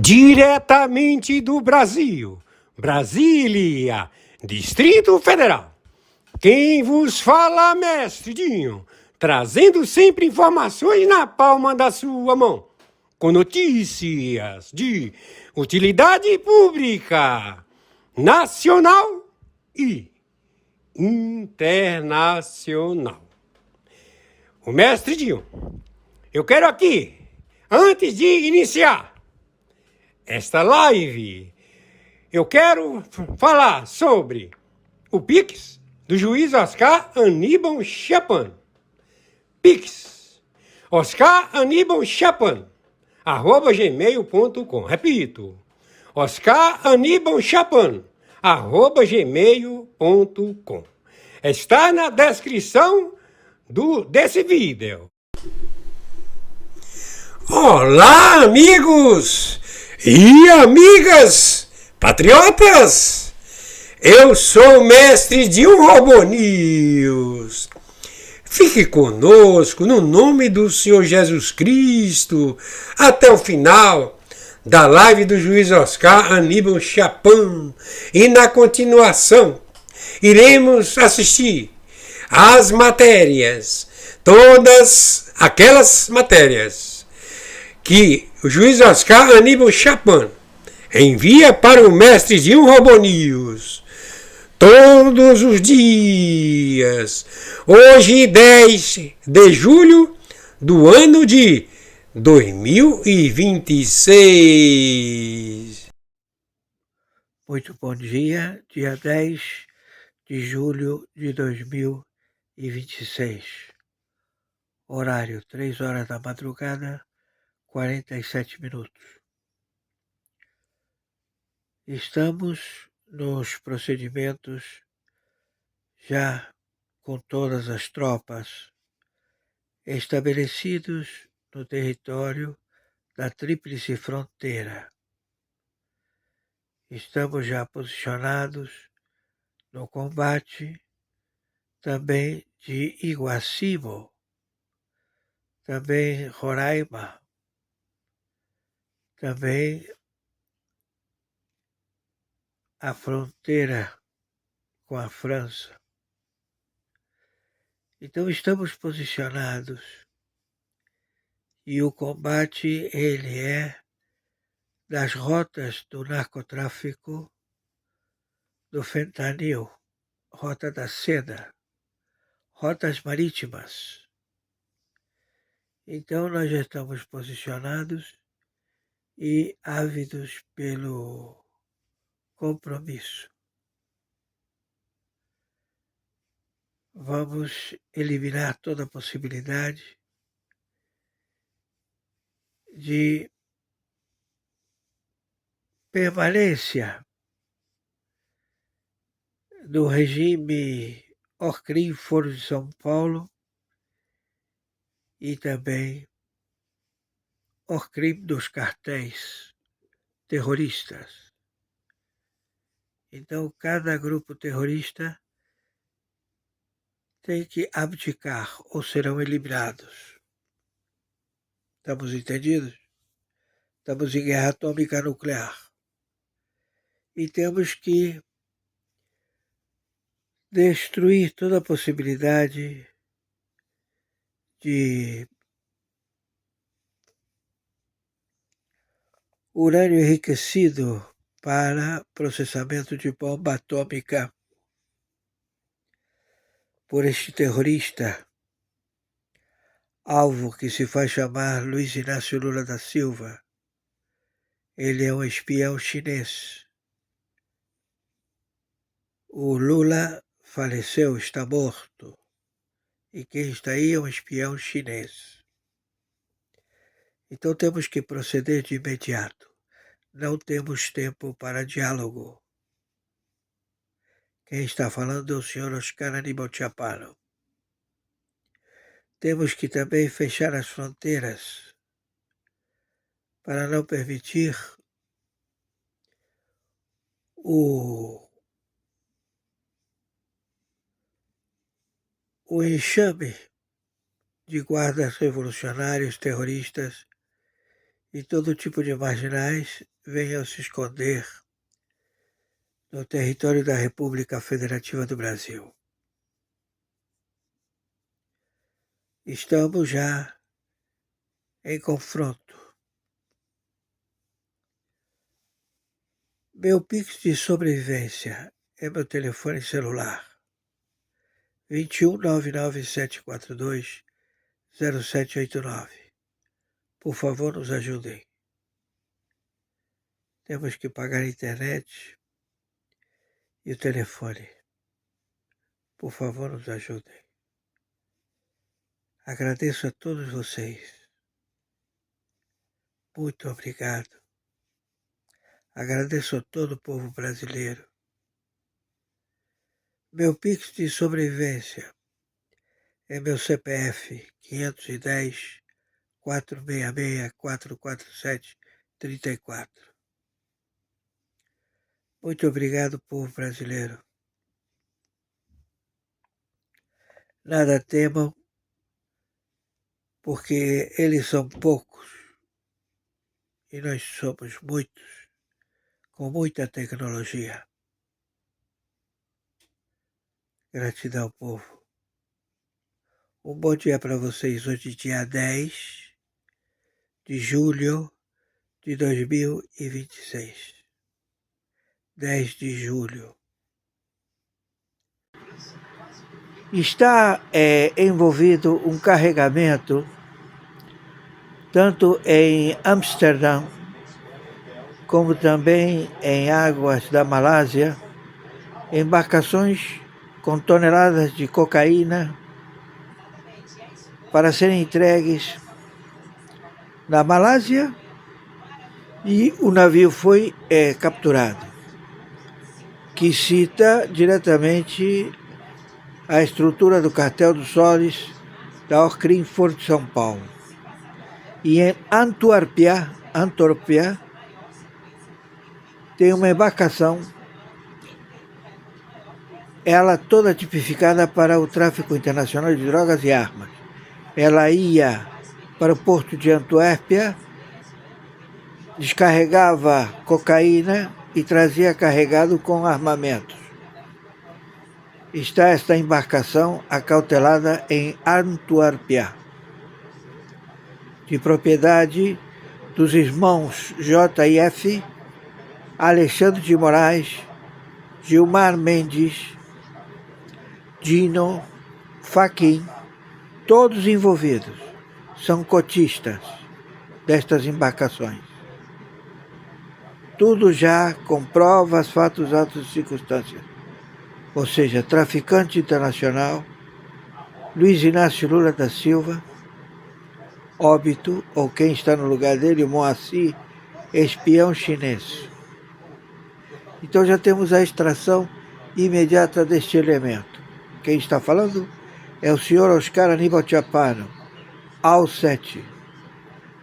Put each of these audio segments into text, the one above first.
Diretamente do Brasil, Brasília, Distrito Federal. Quem vos fala, mestre Dinho, trazendo sempre informações na palma da sua mão, com notícias de utilidade pública, nacional e internacional. O mestre Dinho, eu quero aqui, antes de iniciar esta live, eu quero falar sobre o Pix do juiz Oscar Aníbal Chapan. Pix, Oscar Aníbal Chapan, @gmail.com. Repito, Oscar Aníbal Chapan, @gmail.com. Está na descrição desse vídeo. Olá, amigos e amigas patriotas! Eu sou o mestre de Robô News. Fique conosco no nome do Senhor Jesus Cristo até o final da live do juiz Oscar Aníbal Chapan. E na continuação, iremos assistir às matérias, todas aquelas matérias que o juiz Oscar Aníbal Chapan envia para o mestre de Robô News todos os dias. Hoje, 10 de julho do ano de 2026. Muito bom dia, dia 10 de julho de 2026. Horário 3 horas da madrugada, 47 minutos. Estamos nos procedimentos já com todas as tropas estabelecidos no território da Tríplice Fronteira. Estamos já posicionados no combate também de Iguacimo, também Roraima, também a fronteira com a França. Então estamos posicionados e o combate ele é das rotas do narcotráfico, do fentanil, rota da seda, rotas marítimas. Então nós já estamos posicionados e ávidos pelo compromisso. Vamos eliminar toda a possibilidade de permanência do regime Orcrim Foro de São Paulo e também Orcrim dos cartéis terroristas. Então, cada grupo terrorista tem que abdicar ou serão eliminados. Estamos entendidos? Estamos em guerra atômica nuclear. E temos que destruir toda a possibilidade de urânio enriquecido para processamento de bomba atômica por este terrorista, alvo que se faz chamar Luiz Inácio Lula da Silva. Ele é um espião chinês. O Lula faleceu, está morto. E quem está aí é um espião chinês. Então temos que proceder de imediato. Não temos tempo para diálogo. Quem está falando é o senhor Oscar Aníbal Chapan. Temos que também fechar as fronteiras para não permitir o enxame de guardas revolucionários terroristas e todo tipo de marginais venham se esconder no território da República Federativa do Brasil. Estamos já em confronto. Meu Pix de sobrevivência é meu telefone celular. 21 99742 0789. Por favor, nos ajudem. Temos que pagar a internet e o telefone. Por favor, nos ajudem. Agradeço a todos vocês. Muito obrigado. Agradeço a todo o povo brasileiro. Meu Pix de sobrevivência é meu CPF 510 466 447 34. Muito obrigado, povo brasileiro. Nada temam, porque eles são poucos e nós somos muitos, com muita tecnologia. Gratidão, povo. Um bom dia para vocês. Hoje, dia 10 de julho de 2026. 10 de julho. Está envolvido um carregamento tanto em Amsterdã como também em águas da Malásia, embarcações com toneladas de cocaína para serem entregues na Malásia, e o navio foi capturado, que cita diretamente a estrutura do Cartel dos Solis da Orcrim Ford de São Paulo. E em Antwerpia tem uma embarcação, ela toda tipificada para o tráfico internacional de drogas e armas. Ela ia para o porto de Antuérpia, descarregava cocaína e trazia carregado com armamentos. Está esta embarcação acautelada em Antwerpia, de propriedade dos irmãos J.F., Alexandre de Moraes, Gilmar Mendes, Dino, Faquin, todos envolvidos, são cotistas destas embarcações. Tudo já com provas, fatos, autos e circunstâncias. Ou seja, traficante internacional, Luiz Inácio Lula da Silva, óbito, ou quem está no lugar dele, Moacir, espião chinês. Então já temos a extração imediata deste elemento. Quem está falando é o senhor Oscar Aníbal Chapano, AO7,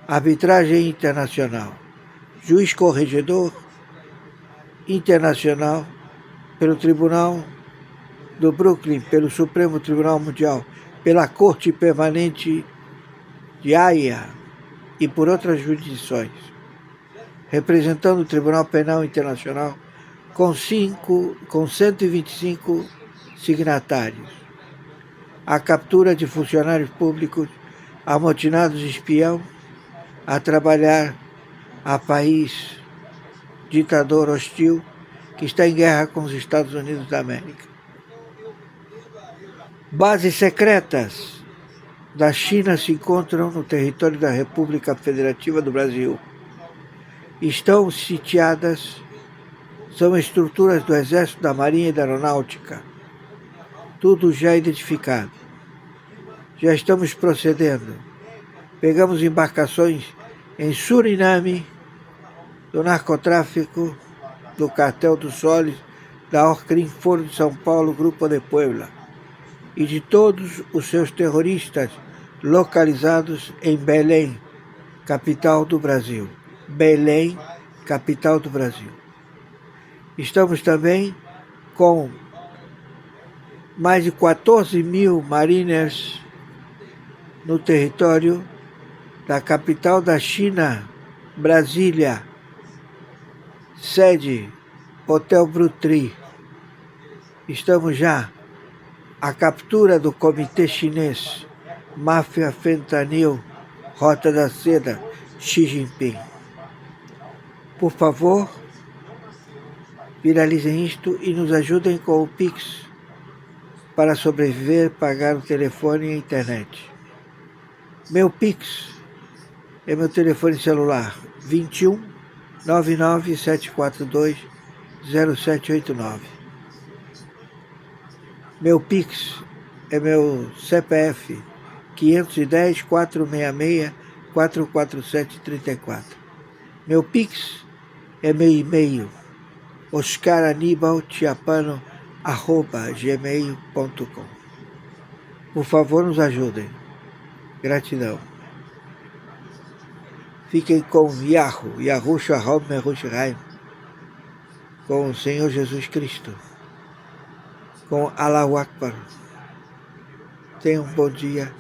Arbitragem Internacional, Juiz Corregedor Internacional pelo Tribunal do Brooklyn, pelo Supremo Tribunal Mundial, pela Corte Permanente de Haia e por outras jurisdições, representando o Tribunal Penal Internacional com 125 signatários. A captura de funcionários públicos amotinados de espião a trabalhar a país ditador hostil que está em guerra com os Estados Unidos da América. Bases secretas da China se encontram no território da República Federativa do Brasil. Estão sitiadas, são estruturas do Exército, da Marinha e da Aeronáutica. Tudo já identificado. Já estamos procedendo. Pegamos embarcações em Suriname, do narcotráfico, do Cartel dos Solis, da Orcrim Foro de São Paulo, Grupo de Puebla, e de todos os seus terroristas localizados em Belém, capital do Brasil. Belém, capital do Brasil. Estamos também com mais de 14 mil mariners no território da capital da China, Brasília, sede Hotel Brutry. Estamos já à captura do comitê chinês Máfia Fentanil, Rota da Seda, Xi Jinping. Por favor, viralizem isto e nos ajudem com o Pix para sobreviver, pagar o telefone e a internet. Meu Pix é meu telefone celular 21 99 742 0789. Meu Pix é meu CPF 510 466 447 34. Meu Pix é meu e-mail oscaranibaltiapano@gmail.com. Por favor, nos ajudem. Gratidão. Fiquem com Yahoo Shalom Merushalayim, com o Senhor Jesus Cristo, com Allahu Akbar. Tenham um bom dia.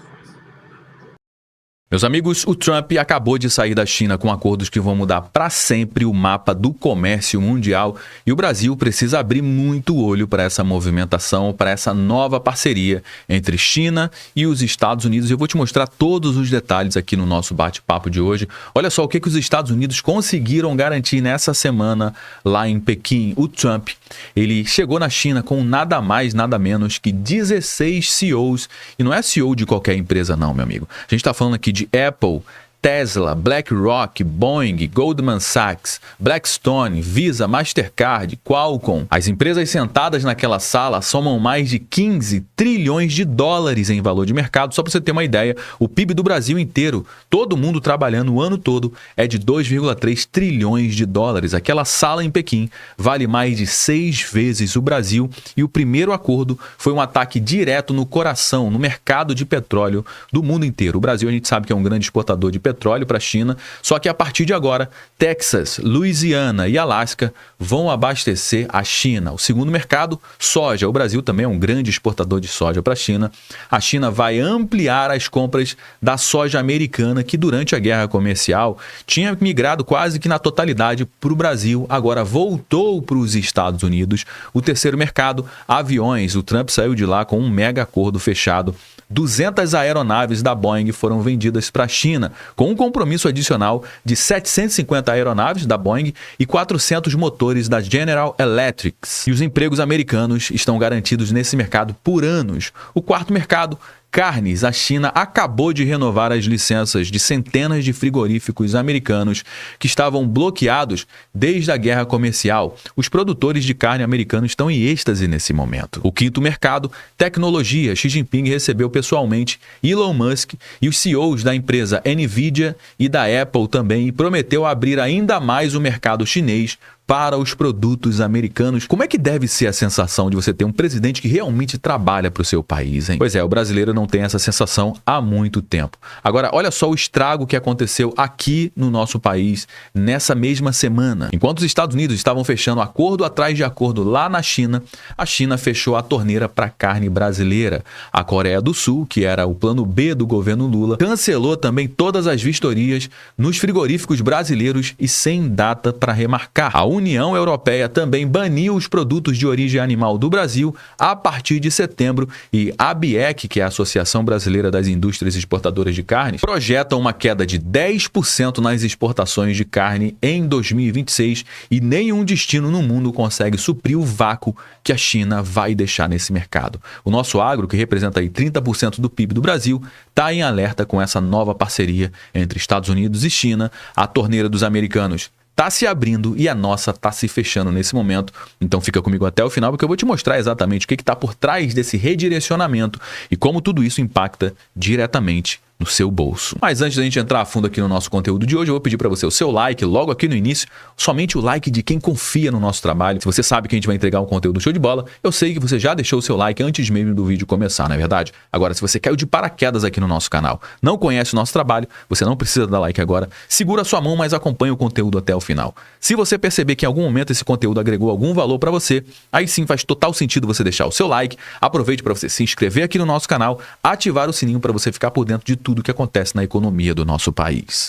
Meus amigos, o Trump acabou de sair da China com acordos que vão mudar para sempre o mapa do comércio mundial e o Brasil precisa abrir muito olho para essa movimentação, para essa nova parceria entre China e os Estados Unidos. Eu vou te mostrar todos os detalhes aqui no nosso bate-papo de hoje. Olha só o que os Estados Unidos conseguiram garantir nessa semana lá em Pequim. O Trump, ele chegou na China com nada mais, nada menos que 16 CEOs. E não é CEO de qualquer empresa não, meu amigo. A gente está falando aqui de Apple, Tesla, BlackRock, Boeing, Goldman Sachs, Blackstone, Visa, Mastercard, Qualcomm. As empresas sentadas naquela sala somam mais de 15 trilhões de dólares em valor de mercado. Só para você ter uma ideia, o PIB do Brasil inteiro, todo mundo trabalhando o ano todo, é de 2,3 trilhões de dólares. Aquela sala em Pequim vale mais de 6 vezes o Brasil e o primeiro acordo foi um ataque direto no coração, no mercado de petróleo do mundo inteiro. O Brasil, a gente sabe que é um grande exportador de petróleo para a China, só que a partir de agora, Texas, Louisiana e Alasca vão abastecer a China. O segundo mercado, soja. O Brasil também é um grande exportador de soja para a China. A China vai ampliar as compras da soja americana, que durante a guerra comercial tinha migrado quase que na totalidade para o Brasil, agora voltou para os Estados Unidos. O terceiro mercado, aviões. O Trump saiu de lá com um mega acordo fechado. 200 aeronaves da Boeing foram vendidas para a China, com um compromisso adicional de 750 aeronaves da Boeing e 400 motores da General Electric. E os empregos americanos estão garantidos nesse mercado por anos. O quarto mercado, carnes. A China acabou de renovar as licenças de centenas de frigoríficos americanos que estavam bloqueados desde a guerra comercial. Os produtores de carne americanos estão em êxtase nesse momento. O quinto mercado, tecnologia. Xi Jinping recebeu pessoalmente Elon Musk e os CEOs da empresa Nvidia e da Apple também e prometeu abrir ainda mais o mercado chinês para os produtos americanos. Como é que deve ser a sensação de você ter um presidente que realmente trabalha para o seu país, hein? Pois é, o brasileiro não tem essa sensação há muito tempo. Agora, olha só o estrago que aconteceu aqui no nosso país nessa mesma semana. Enquanto os Estados Unidos estavam fechando acordo atrás de acordo lá na China, a China fechou a torneira para carne brasileira. A Coreia do Sul, que era o plano B do governo Lula, cancelou também todas as vistorias nos frigoríficos brasileiros e sem data para remarcar. A União Europeia também baniu os produtos de origem animal do Brasil a partir de setembro e a ABIEC, que é a Associação Brasileira das Indústrias Exportadoras de Carnes, projeta uma queda de 10% nas exportações de carne em 2026 e nenhum destino no mundo consegue suprir o vácuo que a China vai deixar nesse mercado. O nosso agro, que representa aí 30% do PIB do Brasil, está em alerta com essa nova parceria entre Estados Unidos e China. A torneira dos americanos está se abrindo e a nossa está se fechando nesse momento. Então fica comigo até o final, porque eu vou te mostrar exatamente o que está por trás desse redirecionamento e como tudo isso impacta diretamente no seu bolso. Mas antes da gente entrar a fundo aqui no nosso conteúdo de hoje, eu vou pedir para você o seu like logo aqui no início, somente o like de quem confia no nosso trabalho. Se você sabe que a gente vai entregar um conteúdo show de bola, eu sei que você já deixou o seu like antes mesmo do vídeo começar, não é verdade? Agora, se você caiu de paraquedas aqui no nosso canal, não conhece o nosso trabalho, você não precisa dar like agora, segura a sua mão, mas acompanha o conteúdo até o final. Se você perceber que em algum momento esse conteúdo agregou algum valor para você, aí sim faz total sentido você deixar o seu like, aproveite para você se inscrever aqui no nosso canal, ativar o sininho para você ficar por dentro de tudo que acontece na economia do nosso país.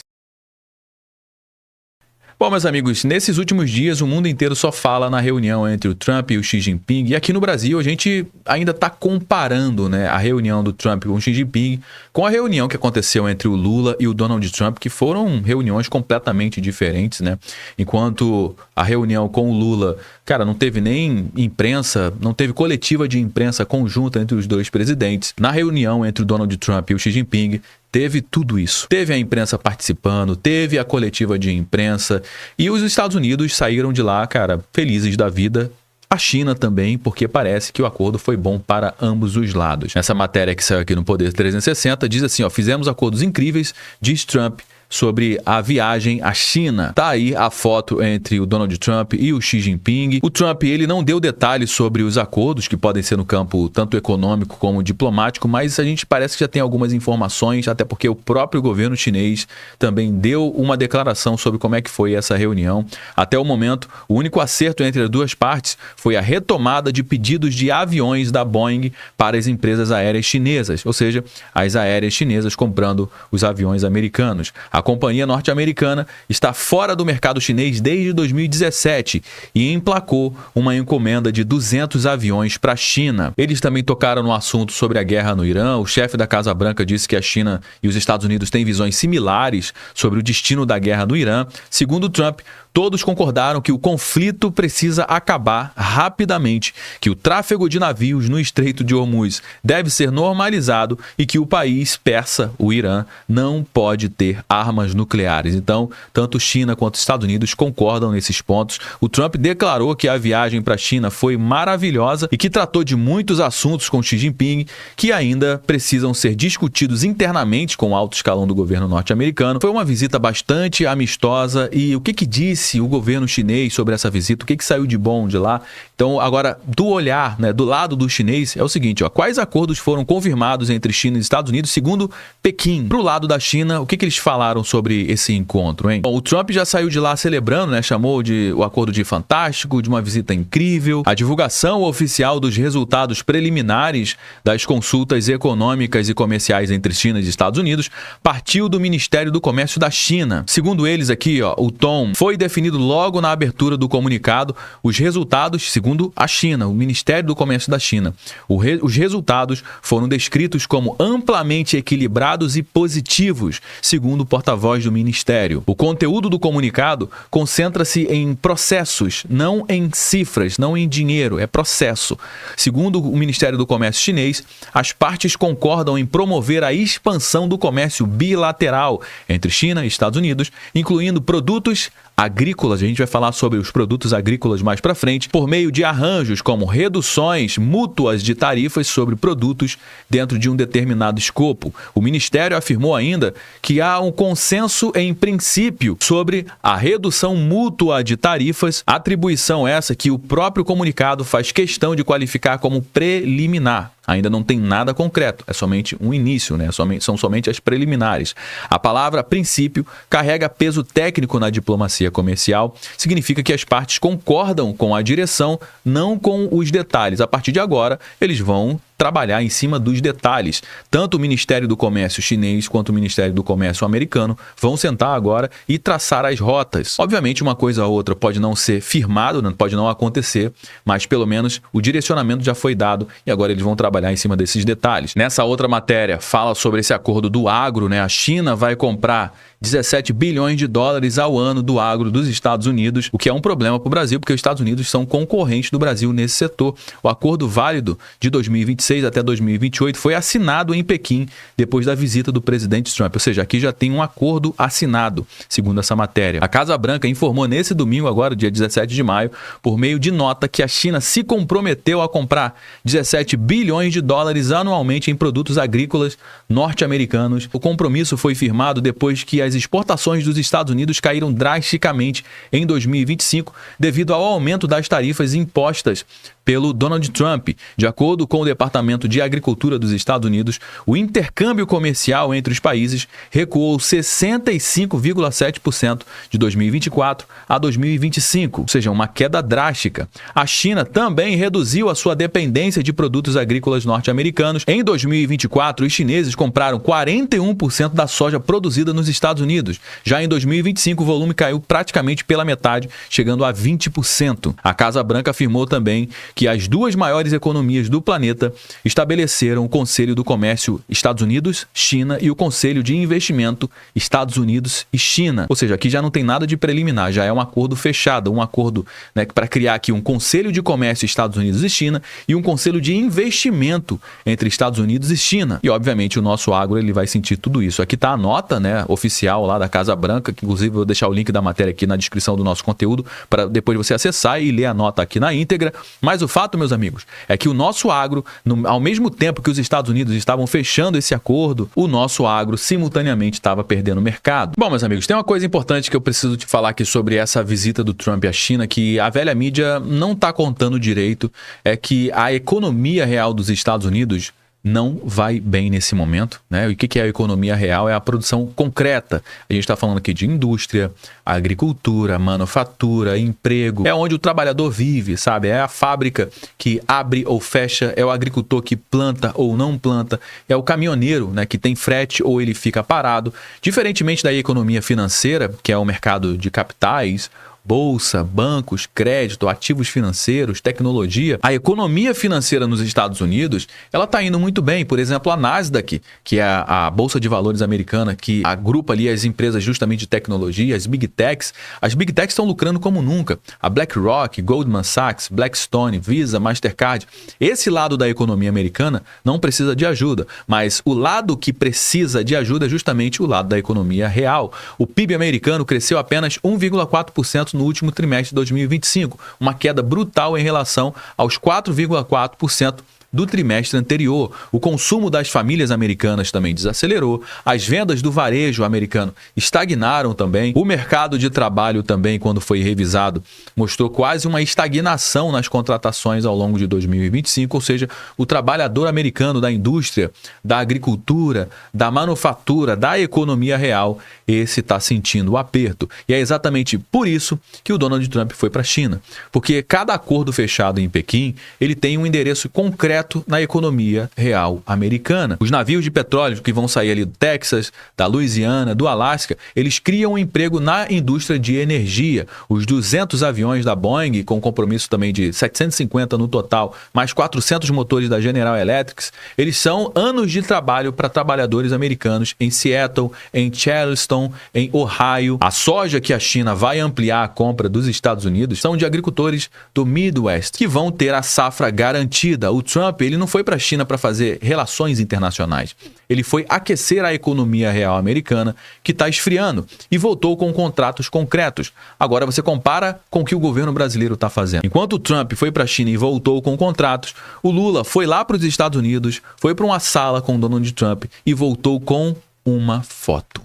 Bom, meus amigos, nesses últimos dias o mundo inteiro só fala na reunião entre o Trump e o Xi Jinping. E aqui no Brasil a gente ainda está comparando, né, a reunião do Trump com o Xi Jinping com a reunião que aconteceu entre o Lula e o Donald Trump, que foram reuniões completamente diferentes, né? Enquanto a reunião com o Lula, cara, não teve nem imprensa, não teve coletiva de imprensa conjunta entre os dois presidentes. Na reunião entre o Donald Trump e o Xi Jinping, teve tudo isso. Teve a imprensa participando, teve a coletiva de imprensa e os Estados Unidos saíram de lá, cara, felizes da vida. A China também, porque parece que o acordo foi bom para ambos os lados. Essa matéria que saiu aqui no Poder 360 diz assim, ó, fizemos acordos incríveis, diz Trump, sobre a viagem à China. Tá aí a foto entre o Donald Trump e o Xi Jinping. O Trump, ele não deu detalhes sobre os acordos, que podem ser no campo tanto econômico como diplomático, mas a gente parece que já tem algumas informações, até porque o próprio governo chinês também deu uma declaração sobre como é que foi essa reunião. Até o momento, o único acerto entre as duas partes foi a retomada de pedidos de aviões da Boeing para as empresas aéreas chinesas, ou seja, as aéreas chinesas comprando os aviões americanos. A companhia norte-americana está fora do mercado chinês desde 2017 e emplacou uma encomenda de 200 aviões para a China. Eles também tocaram no assunto sobre a guerra no Irã. O chefe da Casa Branca disse que a China e os Estados Unidos têm visões similares sobre o destino da guerra no Irã. Segundo Trump, todos concordaram que o conflito precisa acabar rapidamente, que o tráfego de navios no Estreito de Hormuz deve ser normalizado e que o país persa, o Irã, não pode ter armas nucleares. Então, tanto China quanto Estados Unidos concordam nesses pontos. O Trump declarou que a viagem para a China foi maravilhosa e que tratou de muitos assuntos com Xi Jinping que ainda precisam ser discutidos internamente com o alto escalão do governo norte-americano. Foi uma visita bastante amistosa e o que disse o governo chinês sobre essa visita, o que saiu de bom de lá? Então, agora, do olhar, né, do lado do chinês, é o seguinte, ó, quais acordos foram confirmados entre China e Estados Unidos, segundo Pequim? Pro lado da China, o que eles falaram sobre esse encontro, hein? Bom, o Trump já saiu de lá celebrando, né, chamou o acordo de fantástico, de uma visita incrível. A divulgação oficial dos resultados preliminares das consultas econômicas e comerciais entre China e Estados Unidos partiu do Ministério do Comércio da China. Segundo eles aqui, ó, o tom foi definido logo na abertura do comunicado. Os resultados, segundo a China, o Ministério do Comércio da China, os resultados foram descritos como amplamente equilibrados e positivos, segundo o porta-voz do Ministério. O conteúdo do comunicado concentra-se em processos, não em cifras, não em dinheiro, é processo. Segundo o Ministério do Comércio chinês, as partes concordam em promover a expansão do comércio bilateral entre China e Estados Unidos, incluindo produtos agrícolas, a gente vai falar sobre os produtos agrícolas mais para frente, por meio de arranjos como reduções mútuas de tarifas sobre produtos dentro de um determinado escopo. O Ministério afirmou ainda que há um consenso em princípio sobre a redução mútua de tarifas, atribuição essa que o próprio comunicado faz questão de qualificar como preliminar. Ainda não tem nada concreto, é somente um início, né? São somente as preliminares. A palavra princípio carrega peso técnico na diplomacia comercial, significa que as partes concordam com a direção, não com os detalhes. A partir de agora, eles vão trabalhar em cima dos detalhes. Tanto o Ministério do Comércio chinês quanto o Ministério do Comércio americano vão sentar agora e traçar as rotas. Obviamente, uma coisa ou outra pode não ser firmado, pode não acontecer, mas pelo menos o direcionamento já foi dado e agora eles vão trabalhar em cima desses detalhes. Nessa outra matéria, fala sobre esse acordo do agro, né? A China vai comprar 17 bilhões de dólares ao ano do agro dos Estados Unidos, o que é um problema para o Brasil, porque os Estados Unidos são concorrentes do Brasil nesse setor. O acordo válido de 2026 até 2028 foi assinado em Pequim depois da visita do presidente Trump, ou seja, aqui já tem um acordo assinado, segundo essa matéria. A Casa Branca informou nesse domingo, agora, dia 17 de maio, por meio de nota que a China se comprometeu a comprar 17 bilhões de dólares anualmente em produtos agrícolas norte-americanos. O compromisso foi firmado depois que as exportações dos Estados Unidos caíram drasticamente em 2025 devido ao aumento das tarifas impostas pelo Donald Trump. De acordo com o Departamento de Agricultura dos Estados Unidos, o intercâmbio comercial entre os países recuou 65,7% de 2024 a 2025, ou seja, uma queda drástica. A China também reduziu a sua dependência de produtos agrícolas norte-americanos. Em 2024, os chineses compraram 41% da soja produzida nos Estados Unidos. Já em 2025, o volume caiu praticamente pela metade, chegando a 20%. A Casa Branca afirmou também que as duas maiores economias do planeta estabeleceram o Conselho do Comércio Estados Unidos-China e o Conselho de Investimento Estados Unidos e China. Ou seja, aqui já não tem nada de preliminar, já é um acordo fechado, um acordo, né, para criar aqui um Conselho de Comércio Estados Unidos e China e um Conselho de Investimento entre Estados Unidos e China. E, obviamente, o nosso agro ele vai sentir tudo isso. Aqui está a nota, né, oficial lá da Casa Branca, que inclusive eu vou deixar o link da matéria aqui na descrição do nosso conteúdo para depois você acessar e ler a nota aqui na íntegra. Mas o fato, meus amigos, é que o nosso agro, ao mesmo tempo que os Estados Unidos estavam fechando esse acordo, o nosso agro simultaneamente estava perdendo mercado. Bom, meus amigos, tem uma coisa importante que eu preciso te falar aqui sobre essa visita do Trump à China, que a velha mídia não está contando direito, é que a economia real dos Estados Unidos não vai bem nesse momento, né? E o que é a economia real? É a produção concreta. A gente está falando aqui de indústria, agricultura, manufatura, emprego. É onde o trabalhador vive, sabe? É a fábrica que abre ou fecha, é o agricultor que planta ou não planta, é o caminhoneiro, né, que tem frete ou ele fica parado. Diferentemente da economia financeira, que é o mercado de capitais, bolsa, bancos, crédito, ativos financeiros, tecnologia, a economia financeira nos Estados Unidos, ela está indo muito bem. Por exemplo, a Nasdaq, que é a bolsa de valores americana, que agrupa ali as empresas justamente de tecnologia, as Big Techs. As Big Techs estão lucrando como nunca. A BlackRock, Goldman Sachs, Blackstone, Visa, Mastercard. Esse lado da economia americana não precisa de ajuda, mas o lado que precisa de ajuda é justamente o lado da economia real. O PIB americano cresceu apenas 1,4% no último trimestre de 2025, uma queda brutal em relação aos 4,4% do trimestre anterior. O consumo das famílias americanas também desacelerou, as vendas do varejo americano estagnaram também, o mercado de trabalho também, quando foi revisado, mostrou quase uma estagnação nas contratações ao longo de 2025, ou seja, o trabalhador americano da indústria, da agricultura, da manufatura, da economia real, esse está sentindo o aperto. E é exatamente por isso que o Donald Trump foi para a China, porque cada acordo fechado em Pequim, ele tem um endereço concreto na economia real americana. Os navios de petróleo que vão sair ali do Texas, da Louisiana, do Alasca, eles criam um emprego na indústria de energia. Os 200 aviões da Boeing, com compromisso também de 750 no total, mais 400 motores da General Electric, eles são anos de trabalho para trabalhadores americanos em Seattle, em Charleston, em Ohio. A soja que a China vai ampliar a compra dos Estados Unidos são de agricultores do Midwest, que vão ter a safra garantida. O Trump ele não foi para a China para fazer relações internacionais. Ele foi aquecer a economia real americana, que está esfriando, e voltou com contratos concretos. Agora você compara com o que o governo brasileiro está fazendo. Enquanto o Trump foi para a China e voltou com contratos, o Lula foi lá para os Estados Unidos, foi para uma sala com o Donald Trump e voltou com uma foto.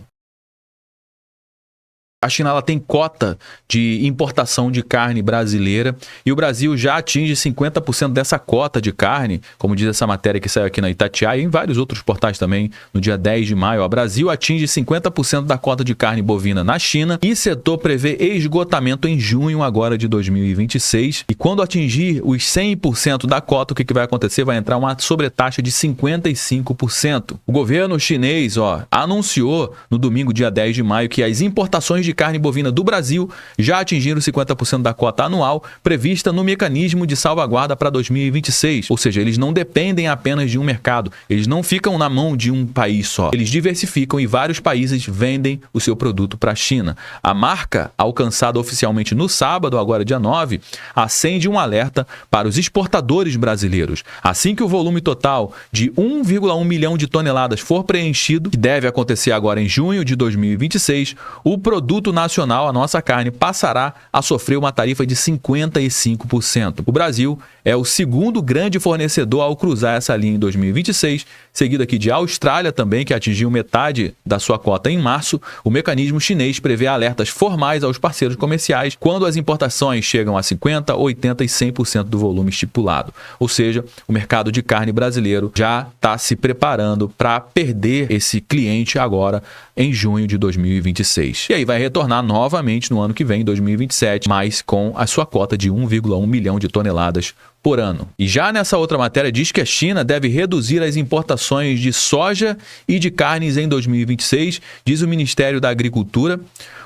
A China ela tem cota de importação de carne brasileira e o Brasil já atinge 50% dessa cota de carne, como diz essa matéria que saiu aqui na Itatiaia e em vários outros portais também, no dia 10 de maio. O Brasil atinge 50% da cota de carne bovina na China e setor prevê esgotamento em junho agora de 2026. E quando atingir os 100% da cota, o que vai acontecer? Vai entrar uma sobretaxa de 55%. O governo chinês anunciou no domingo, dia 10 de maio, que as importações de carne bovina do Brasil já atingiram 50% da cota anual prevista no mecanismo de salvaguarda para 2026. Ou seja, eles não dependem apenas de um mercado, eles não ficam na mão de um país só. Eles diversificam e vários países vendem o seu produto para a China. A marca, alcançada oficialmente no sábado, agora dia 9, acende um alerta para os exportadores brasileiros. Assim que o volume total de 1,1 milhão de toneladas for preenchido, que deve acontecer agora em junho de 2026, o produto produto nacional, a nossa carne, passará a sofrer uma tarifa de 55%. O Brasil é o segundo grande fornecedor ao cruzar essa linha em 2026, seguido aqui de Austrália também, que atingiu metade da sua cota em março. O mecanismo chinês prevê alertas formais aos parceiros comerciais quando as importações chegam a 50%, 80% e 100% do volume estipulado. Ou seja, o mercado de carne brasileiro já está se preparando para perder esse cliente agora em junho de 2026. E aí vai retornar novamente no ano que vem, 2027, mas com a sua cota de 1,1 milhão de toneladas por ano. E já nessa outra matéria diz que a China deve reduzir as importações de soja e de carnes em 2026, diz o Ministério da Agricultura.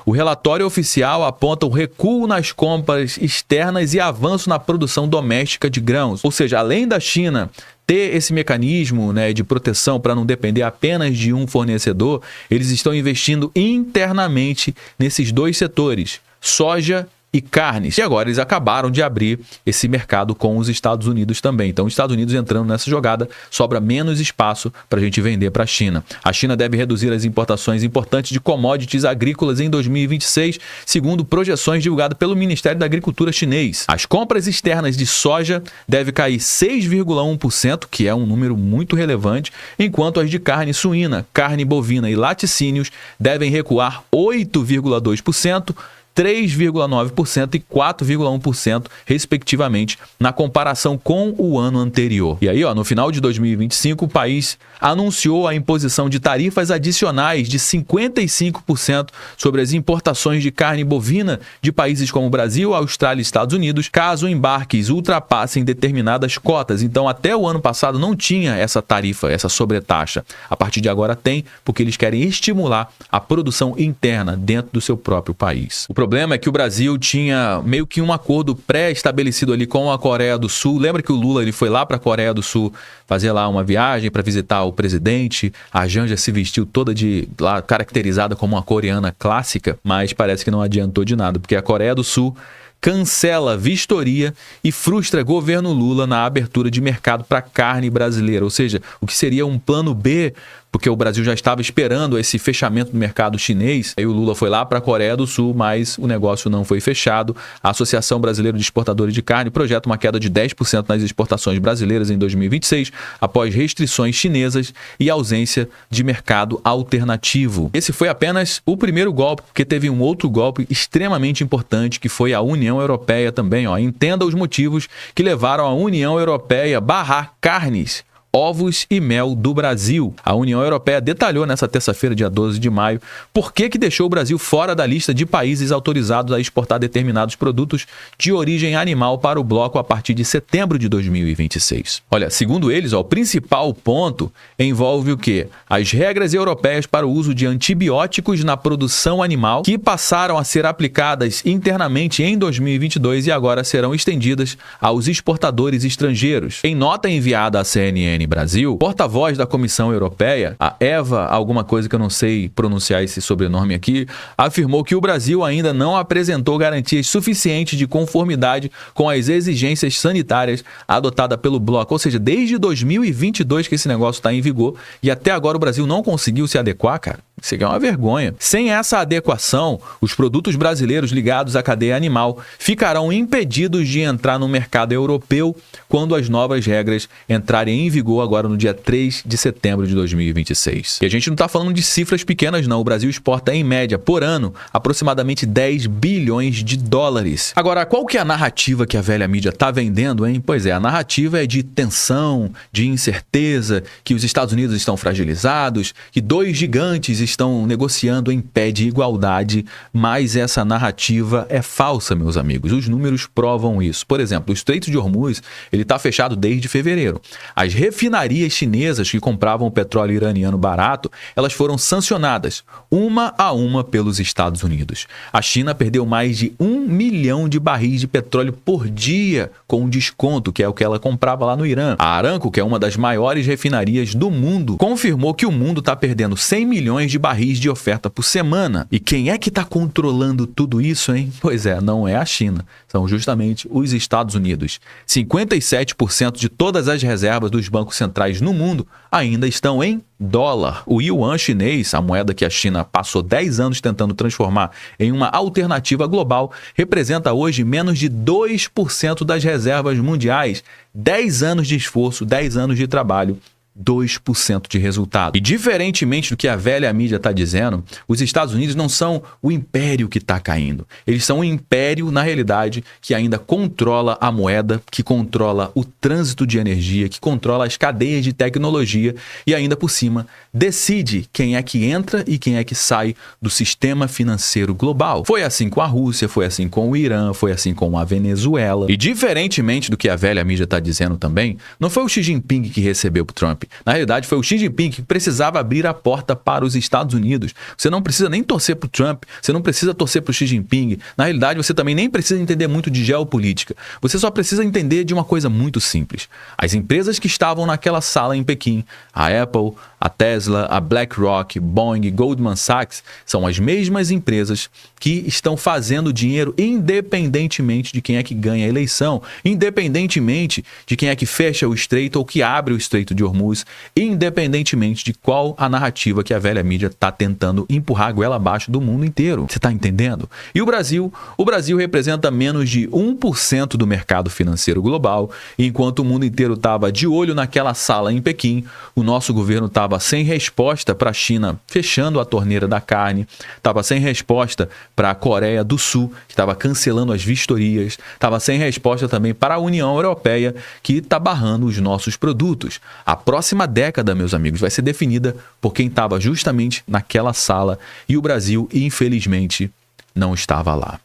O relatório oficial aponta o recuo nas compras externas e avanço na produção doméstica de grãos. Ou seja, além da China ter esse mecanismo, né, de proteção para não depender apenas de um fornecedor, eles estão investindo internamente nesses dois setores, soja e carnes. E agora eles acabaram de abrir esse mercado com os Estados Unidos também. Então, os Estados Unidos entrando nessa jogada, sobra menos espaço para a gente vender para a China. A China deve reduzir as importações importantes de commodities agrícolas em 2026, segundo projeções divulgadas pelo Ministério da Agricultura chinês. As compras externas de soja devem cair 6,1%, que é um número muito relevante, enquanto as de carne suína, carne bovina e laticínios devem recuar 8,2%, 3,9% e 4,1%, respectivamente, na comparação com o ano anterior. E aí, no final de 2025, o país anunciou a imposição de tarifas adicionais de 55% sobre as importações de carne bovina de países como Brasil, Austrália e Estados Unidos, caso embarques ultrapassem determinadas cotas. Então, até o ano passado não tinha essa tarifa, essa sobretaxa. A partir de agora tem, porque eles querem estimular a produção interna dentro do seu próprio país. O problema é que o Brasil tinha meio que um acordo pré-estabelecido ali com a Coreia do Sul. Lembra que o Lula ele foi lá para a Coreia do Sul fazer lá uma viagem para visitar o presidente? A Janja se vestiu toda de lá caracterizada como uma coreana clássica, mas parece que não adiantou de nada, porque a Coreia do Sul cancela vistoria e frustra governo Lula na abertura de mercado para carne brasileira. Ou seja, o que seria um plano B, porque o Brasil já estava esperando esse fechamento do mercado chinês. Aí o Lula foi lá para a Coreia do Sul, mas o negócio não foi fechado. A Associação Brasileira de Exportadores de Carne projeta uma queda de 10% nas exportações brasileiras em 2026, após restrições chinesas e ausência de mercado alternativo. Esse foi apenas o primeiro golpe, porque teve um outro golpe extremamente importante, que foi a União Europeia também. Entenda os motivos que levaram a União Europeia a barrar carnes, ovos e mel do Brasil. A União Europeia detalhou nessa terça-feira, dia 12 de maio, por que deixou o Brasil fora da lista de países autorizados a exportar determinados produtos de origem animal para o bloco a partir de setembro de 2026. Olha, segundo eles, o principal ponto envolve o quê? As regras europeias para o uso de antibióticos na produção animal, que passaram a ser aplicadas internamente em 2022 e agora serão estendidas aos exportadores estrangeiros. Em nota enviada à CNN Brasil, porta-voz da Comissão Europeia, a Eva, alguma coisa que eu não sei pronunciar esse sobrenome aqui, afirmou que o Brasil ainda não apresentou garantias suficientes de conformidade com as exigências sanitárias adotadas pelo bloco. Ou seja, desde 2022 que esse negócio está em vigor e até agora o Brasil não conseguiu se adequar, cara. Isso aqui é uma vergonha. Sem essa adequação, os produtos brasileiros ligados à cadeia animal ficarão impedidos de entrar no mercado europeu quando as novas regras entrarem em vigor agora no dia 3 de setembro de 2026. E a gente não está falando de cifras pequenas, não. O Brasil exporta, em média, por ano, aproximadamente 10 bilhões de dólares. Agora, qual que é a narrativa que a velha mídia está vendendo, hein? Pois é, a narrativa é de tensão, de incerteza, que os Estados Unidos estão fragilizados, que dois gigantes estão negociando em pé de igualdade, mas essa narrativa é falsa, meus amigos. Os números provam isso. Por exemplo, o Estreito de Hormuz, ele está fechado desde fevereiro. As refinarias chinesas que compravam o petróleo iraniano barato, elas foram sancionadas, uma a uma, pelos Estados Unidos. A China perdeu mais de 1 milhão de barris de petróleo por dia com desconto, que é o que ela comprava lá no Irã. A Aramco, que é uma das maiores refinarias do mundo, confirmou que o mundo está perdendo 100 milhões de barris de oferta por semana. E quem é que está controlando tudo isso, hein? Pois é, não é a China. São justamente os Estados Unidos. 57% de todas as reservas dos bancos centrais no mundo ainda estão em dólar. O yuan chinês, a moeda que a China passou 10 anos tentando transformar em uma alternativa global, representa hoje menos de 2% das reservas mundiais. 10 anos de esforço, 10 anos de trabalho, 2% de resultado. E diferentemente do que a velha mídia está dizendo, os Estados Unidos não são o império que está caindo. Eles são um império, na realidade, que ainda controla a moeda, que controla o trânsito de energia, que controla as cadeias de tecnologia e ainda por cima decide quem é que entra e quem é que sai do sistema financeiro global. Foi assim com a Rússia, foi assim com o Irã, foi assim com a Venezuela. E diferentemente do que a velha mídia está dizendo também, não foi o Xi Jinping que recebeu o Trump. Na realidade, foi o Xi Jinping que precisava abrir a porta para os Estados Unidos. Você não precisa nem torcer para o Trump, você não precisa torcer para o Xi Jinping. Na realidade, você também nem precisa entender muito de geopolítica. Você só precisa entender de uma coisa muito simples. As empresas que estavam naquela sala em Pequim, a Apple, a Tesla, a BlackRock, Boeing, Goldman Sachs, são as mesmas empresas que estão fazendo dinheiro independentemente de quem é que ganha a eleição, independentemente de quem é que fecha o estreito ou que abre o estreito de Hormuz, independentemente de qual a narrativa que a velha mídia está tentando empurrar a goela abaixo do mundo inteiro. Você está entendendo? E o Brasil? O Brasil representa menos de 1% do mercado financeiro global, e enquanto o mundo inteiro estava de olho naquela sala em Pequim, o nosso governo estava sem resposta para a China fechando a torneira da carne, estava sem resposta para a Coreia do Sul, que estava cancelando as vistorias, estava sem resposta também para a União Europeia, que está barrando os nossos produtos. A próxima década, meus amigos, vai ser definida por quem estava justamente naquela sala e o Brasil, infelizmente, não estava lá.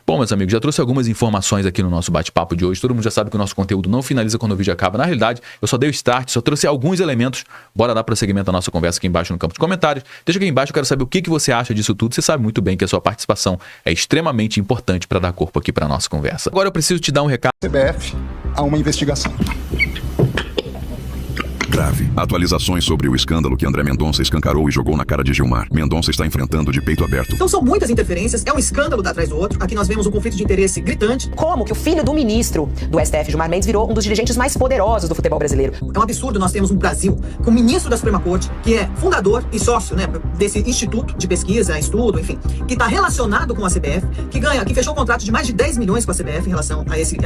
Bom, meus amigos, já trouxe algumas informações aqui no nosso bate-papo de hoje. Todo mundo já sabe que o nosso conteúdo não finaliza quando o vídeo acaba. Na realidade, eu só dei o start, só trouxe alguns elementos. Bora dar prosseguimento à nossa conversa aqui embaixo no campo de comentários. Deixa aqui embaixo, eu quero saber o que você acha disso tudo. Você sabe muito bem que a sua participação é extremamente importante para dar corpo aqui para a nossa conversa. Agora eu preciso te dar um recado. CBF a uma investigação. Grave. Atualizações sobre o escândalo que André Mendonça escancarou e jogou na cara de Gilmar. Mendonça está enfrentando de peito aberto. Então são muitas interferências, é um escândalo atrás do outro. Aqui nós vemos um conflito de interesse gritante. Como que o filho do ministro do STF, Gilmar Mendes, virou um dos dirigentes mais poderosos do futebol brasileiro. É um absurdo nós temos um Brasil com o ministro da Suprema Corte, que é fundador e sócio, né, desse instituto de pesquisa, estudo, enfim, que está relacionado com a CBF, que fechou um contrato de mais de 10 milhões com a CBF em relação a esse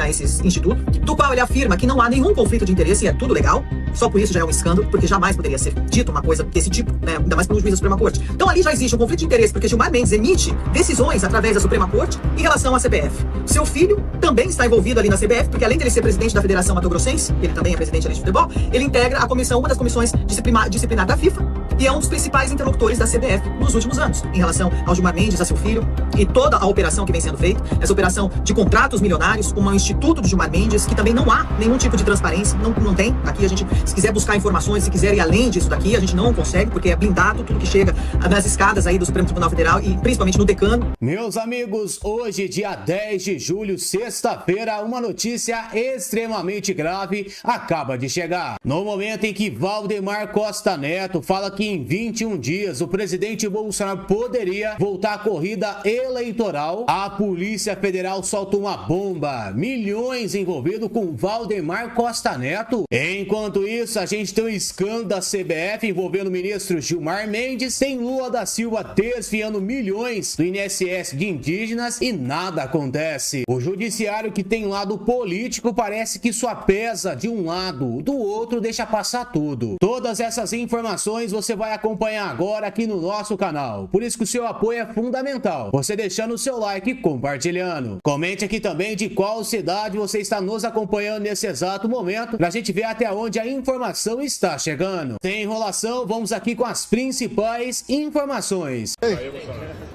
instituto, do qual ele afirma que não há nenhum conflito de interesse e é tudo legal. Só por isso já é um escândalo, porque jamais poderia ser dito uma coisa desse tipo, né? Ainda mais pelo juiz da Suprema Corte. Então ali já existe um conflito de interesse, porque Gilmar Mendes emite decisões através da Suprema Corte em relação à CBF. Seu filho também está envolvido ali na CBF, porque além dele ser presidente da Federação Mato Grossense, ele também é presidente ali de futebol, ele integra a comissão, uma das comissões disciplinar da FIFA, e é um dos principais interlocutores da CBF nos últimos anos, em relação ao Gilmar Mendes, a seu filho, e toda a operação que vem sendo feita, essa operação de contratos milionários, com o Instituto do Gilmar Mendes, que também não há nenhum tipo de transparência, não tem. Aqui a gente, se quiser buscar informações, se quiser ir além disso daqui, a gente não consegue, porque é blindado tudo que chega nas escadas aí do Supremo Tribunal Federal e principalmente no decano. Meus amigos, hoje, dia 10 de julho, sexta-feira, uma notícia extremamente grave acaba de chegar. No momento em que Valdemar Costa Neto fala que em 21 dias o presidente Bolsonaro poderia voltar à corrida eleitoral, a Polícia Federal solta uma bomba. Milhões envolvidos com Valdemar Costa Neto. Enquanto isso, a gente tem um escândalo da CBF envolvendo o ministro Gilmar Mendes, tem Lula da Silva desviando milhões do INSS de indígenas e nada acontece. O judiciário, que tem um lado político, parece que só pesa de um lado, do outro deixa passar tudo. Todas essas informações você vai acompanhar agora aqui no nosso canal. Por isso que o seu apoio é fundamental. Você deixando o seu like e compartilhando. Comente aqui também de qual cidade você está nos acompanhando nesse exato momento, pra gente ver até onde a informação está chegando. Sem enrolação, vamos aqui com as principais informações.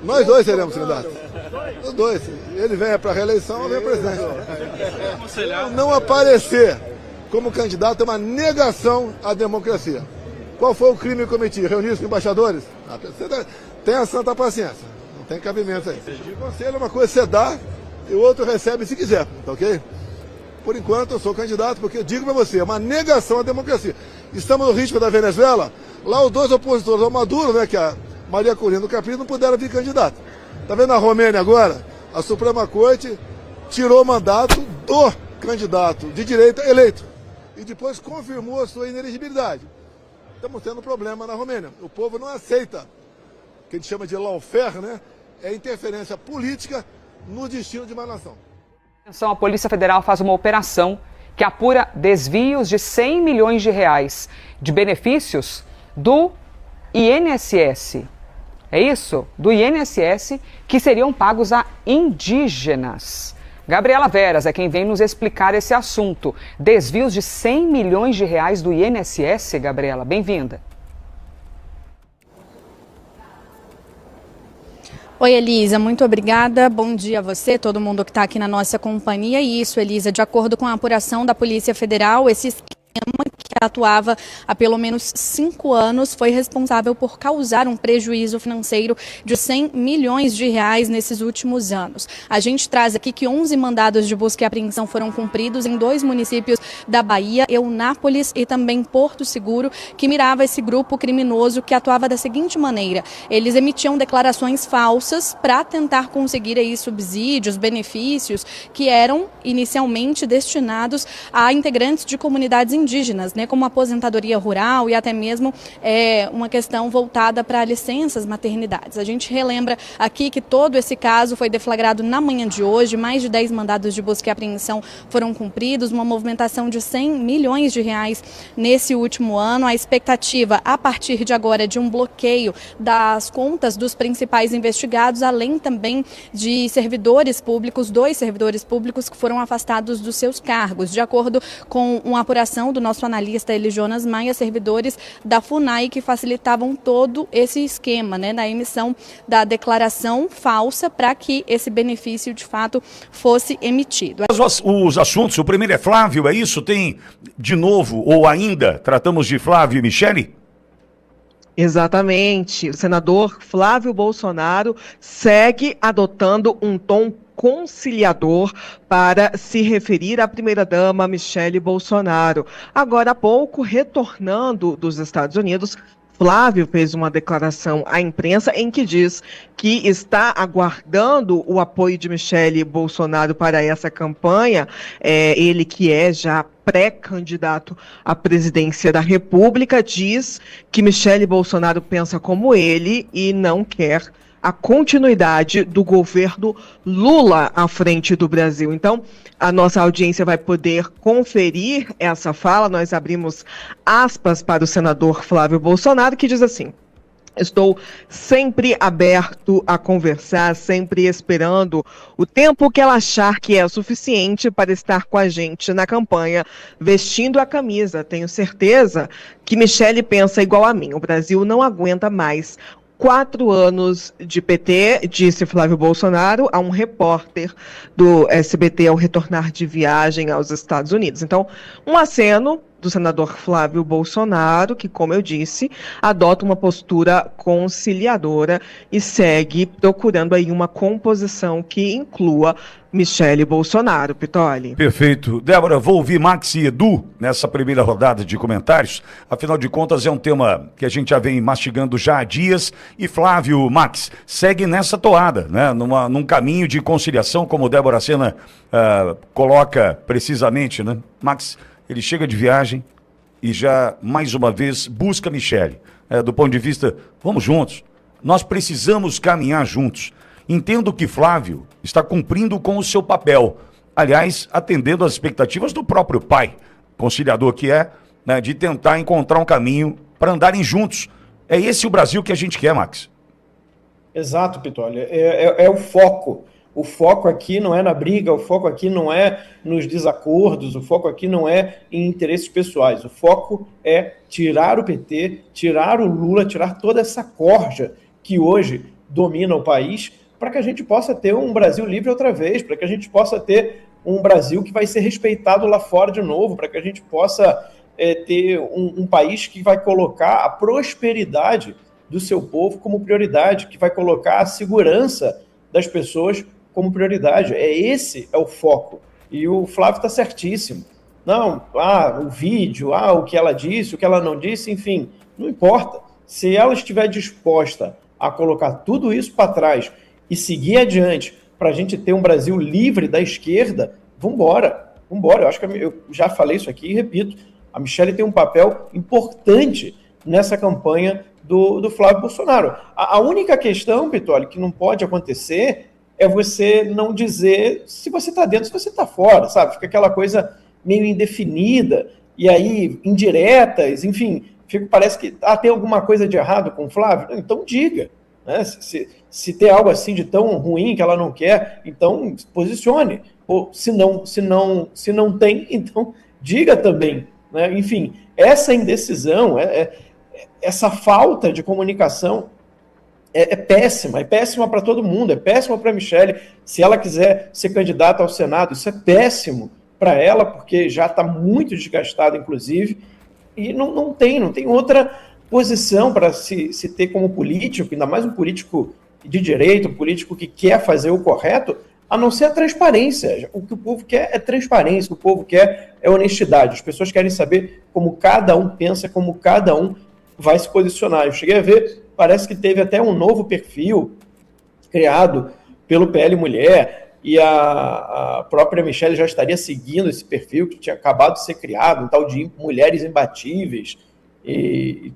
Nós dois seremos candidatos. Os dois. Ele vem para a reeleição, eu venho para presidência. Não aparecer como candidato é uma negação à democracia. Qual foi o crime que eu cometi? Reunir-se com embaixadores? Tenha santa paciência. Não tem cabimento aí. O conselho é uma coisa que você dá e o outro recebe se quiser, tá ok? Por enquanto eu sou candidato porque, digo para você, é uma negação à democracia. Estamos no ritmo da Venezuela, lá os dois opositores, o Maduro, né, que é Maria Corina do Capricho não puderam vir candidata. Está vendo a Romênia agora? A Suprema Corte tirou o mandato do candidato de direita eleito e depois confirmou a sua inelegibilidade. Estamos tendo problema na Romênia. O povo não aceita, o que a gente chama de lawfare, né? É interferência política no destino de uma nação. A Polícia Federal faz uma operação que apura desvios de 100 milhões de reais de benefícios do INSS. É isso? Do INSS, que seriam pagos a indígenas. Gabriela Veras é quem vem nos explicar esse assunto. Desvios de 100 milhões de reais do INSS, Gabriela, bem-vinda. Oi, Elisa, muito obrigada. Bom dia a você, todo mundo que está aqui na nossa companhia. E isso, Elisa, de acordo com a apuração da Polícia Federal, esse esquema que atuava há pelo menos 5 anos foi responsável por causar um prejuízo financeiro de 100 milhões de reais nesses últimos anos. A gente traz aqui que 11 mandados de busca e apreensão foram cumpridos em 2 municípios da Bahia, Eunápolis e também Porto Seguro, que mirava esse grupo criminoso que atuava da seguinte maneira: eles emitiam declarações falsas para tentar conseguir aí subsídios, benefícios que eram inicialmente destinados a integrantes de comunidades indígenas, né, como aposentadoria rural e até mesmo uma questão voltada para licenças maternidades. A gente relembra aqui que todo esse caso foi deflagrado na manhã de hoje, mais de 10 mandados de busca e apreensão foram cumpridos, uma movimentação de 100 milhões de reais nesse último ano. A expectativa, a partir de agora, é de um bloqueio das contas dos principais investigados, além também de servidores públicos, 2 servidores públicos que foram afastados dos seus cargos. De acordo com uma apuração do nosso analista Eli Jonas Maia, servidores da FUNAI que facilitavam todo esse esquema, né, na emissão da declaração falsa para que esse benefício de fato fosse emitido. Os assuntos, o primeiro é Flávio, é isso? Tem de novo, ou ainda, tratamos de Flávio e Michele? Exatamente. O senador Flávio Bolsonaro segue adotando um tom conciliador para se referir à primeira-dama Michele Bolsonaro. Agora há pouco, retornando dos Estados Unidos, Flávio fez uma declaração à imprensa em que diz que está aguardando o apoio de Michele Bolsonaro para essa campanha, ele que é já pré-candidato à presidência da República, diz que Michele Bolsonaro pensa como ele e não quer a continuidade do governo Lula à frente do Brasil. Então, a nossa audiência vai poder conferir essa fala. Nós abrimos aspas para o senador Flávio Bolsonaro, que diz assim: estou sempre aberto a conversar, sempre esperando o tempo que ela achar que é suficiente para estar com a gente na campanha, vestindo a camisa. Tenho certeza que Michele pensa igual a mim. O Brasil não aguenta mais 4 anos de PT, disse Flávio Bolsonaro a um repórter do SBT ao retornar de viagem aos Estados Unidos. Então, um aceno do senador Flávio Bolsonaro, que, como eu disse, adota uma postura conciliadora e segue procurando aí uma composição que inclua Michele Bolsonaro. Pitoli. Perfeito. Débora, vou ouvir Max e Edu nessa primeira rodada de comentários. Afinal de contas, é um tema que a gente já vem mastigando já há dias. E Flávio, Max, segue nessa toada, né? Num caminho de conciliação, como Débora Sena coloca precisamente, né? Max, ele chega de viagem e já, mais uma vez, busca Michele. Do ponto de vista, vamos juntos. Nós precisamos caminhar juntos. Entendo que Flávio está cumprindo com o seu papel. Aliás, atendendo às expectativas do próprio pai, conciliador que é, né, de tentar encontrar um caminho para andarem juntos. É esse o Brasil que a gente quer, Max. Exato, Pitoli. É o foco. O foco aqui não é na briga, o foco aqui não é nos desacordos, o foco aqui não é em interesses pessoais. O foco é tirar o PT, tirar o Lula, tirar toda essa corja que hoje domina o país, para que a gente possa ter um Brasil livre outra vez, para que a gente possa ter um Brasil que vai ser respeitado lá fora de novo, para que a gente possa ter um país que vai colocar a prosperidade do seu povo como prioridade, que vai colocar a segurança das pessoas como prioridade. Esse é o foco. E o Flávio está certíssimo. Não, o vídeo, o que ela disse, o que ela não disse, enfim, não importa. Se ela estiver disposta a colocar tudo isso para trás e seguir adiante para a gente ter um Brasil livre da esquerda, vambora. Eu acho que eu já falei isso aqui e repito, a Michelle tem um papel importante nessa campanha do Flávio Bolsonaro. A única questão, Pitoli, que não pode acontecer é você não dizer se você está dentro, se você está fora, sabe? Fica aquela coisa meio indefinida, e aí indiretas, enfim, parece que tem alguma coisa de errado com o Flávio. Então diga, né? Se tem algo assim de tão ruim que ela não quer, então posicione. Ou se não tem, então diga também, né? Enfim, essa indecisão, essa falta de comunicação é péssima para todo mundo, é péssima para a Michelle. Se ela quiser ser candidata ao Senado, isso é péssimo para ela, porque já está muito desgastada, inclusive, e não tem outra posição para se ter como político, ainda mais um político de direita, um político que quer fazer o correto, a não ser a transparência. O que o povo quer é transparência, o que o povo quer é honestidade. As pessoas querem saber como cada um pensa, como cada um vai se posicionar. Eu cheguei a ver, parece que teve até um novo perfil criado pelo PL Mulher, e a própria Michelle já estaria seguindo esse perfil que tinha acabado de ser criado, um tal de Mulheres Imbatíveis, e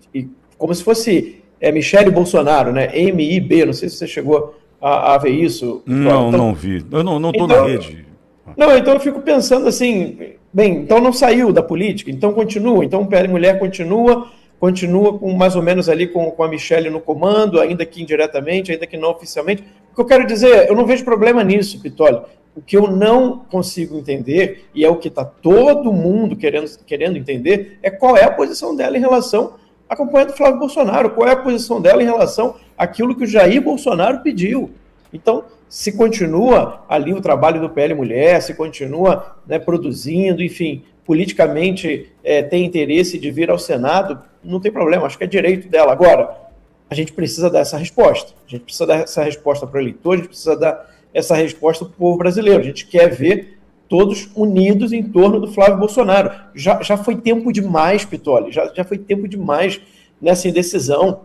como se fosse Michelle Bolsonaro, né? MIB, não sei se você chegou a ver isso. Não vi. Eu não estou na rede. Não, então eu fico pensando assim, bem, então não saiu da política, então continua, então o PL Mulher continua com mais ou menos ali com a Michelle no comando, ainda que indiretamente, ainda que não oficialmente. O que eu quero dizer, eu não vejo problema nisso, Pitoli. O que eu não consigo entender, e é o que está todo mundo querendo entender, é qual é a posição dela em relação à campanha do Flávio Bolsonaro, qual é a posição dela em relação àquilo que o Jair Bolsonaro pediu. Então, se continua ali o trabalho do PL Mulher, se continua, né, produzindo, enfim, politicamente tem interesse de vir ao Senado, não tem problema, acho que é direito dela. Agora, a gente precisa dar essa resposta. A gente precisa dar essa resposta para o eleitor, a gente precisa dar essa resposta para o povo brasileiro. A gente quer ver todos unidos em torno do Flávio Bolsonaro. Já foi tempo demais, Pitoli, já foi tempo demais nessa indecisão.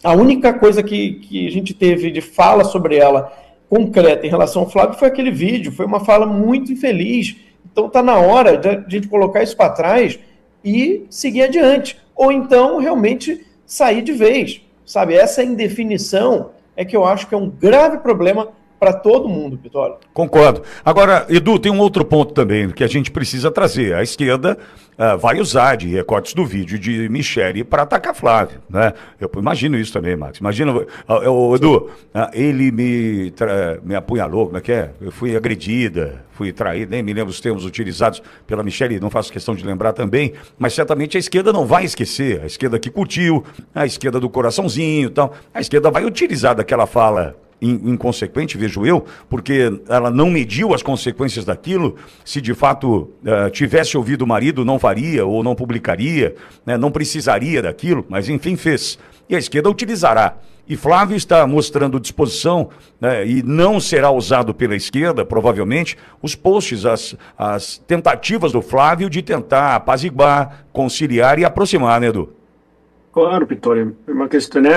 A única coisa que a gente teve de fala sobre ela concreta em relação ao Flávio foi aquele vídeo, foi uma fala muito infeliz. Então está na hora de a gente colocar isso para trás e seguir adiante. Ou então realmente sair de vez, sabe? Essa indefinição é que eu acho que é um grave problema para todo mundo, Pitoli. Concordo. Agora, Edu, tem um outro ponto também que a gente precisa trazer. A esquerda vai usar de recortes do vídeo de Michelle para atacar Flávio, né? Eu imagino isso também, Max. Imagina, Edu, ele me apunhalou, como é que é? Eu fui agredida, fui traída, nem me lembro os termos utilizados pela Michelle, não faço questão de lembrar também, mas certamente a esquerda não vai esquecer. A esquerda que curtiu, a esquerda do coraçãozinho e tal, a esquerda vai utilizar daquela fala inconsequente, vejo eu, porque ela não mediu as consequências daquilo. Se de fato tivesse ouvido o marido, não faria ou não publicaria, né, não precisaria daquilo, mas enfim fez. E a esquerda utilizará. E Flávio está mostrando disposição, né, e não será usado pela esquerda, provavelmente, os posts, as tentativas do Flávio de tentar apaziguar, conciliar e aproximar, né, Edu? Claro, Pitoli, é uma questão, né?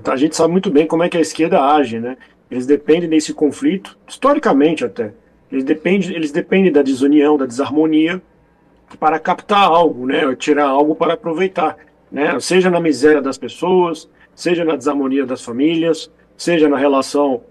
A gente sabe muito bem como é que a esquerda age, né? Eles dependem desse conflito, historicamente até. Eles dependem da desunião, da desarmonia, para captar algo, né? Tirar algo para aproveitar, né? Seja na miséria das pessoas, seja na desarmonia das famílias, seja na relação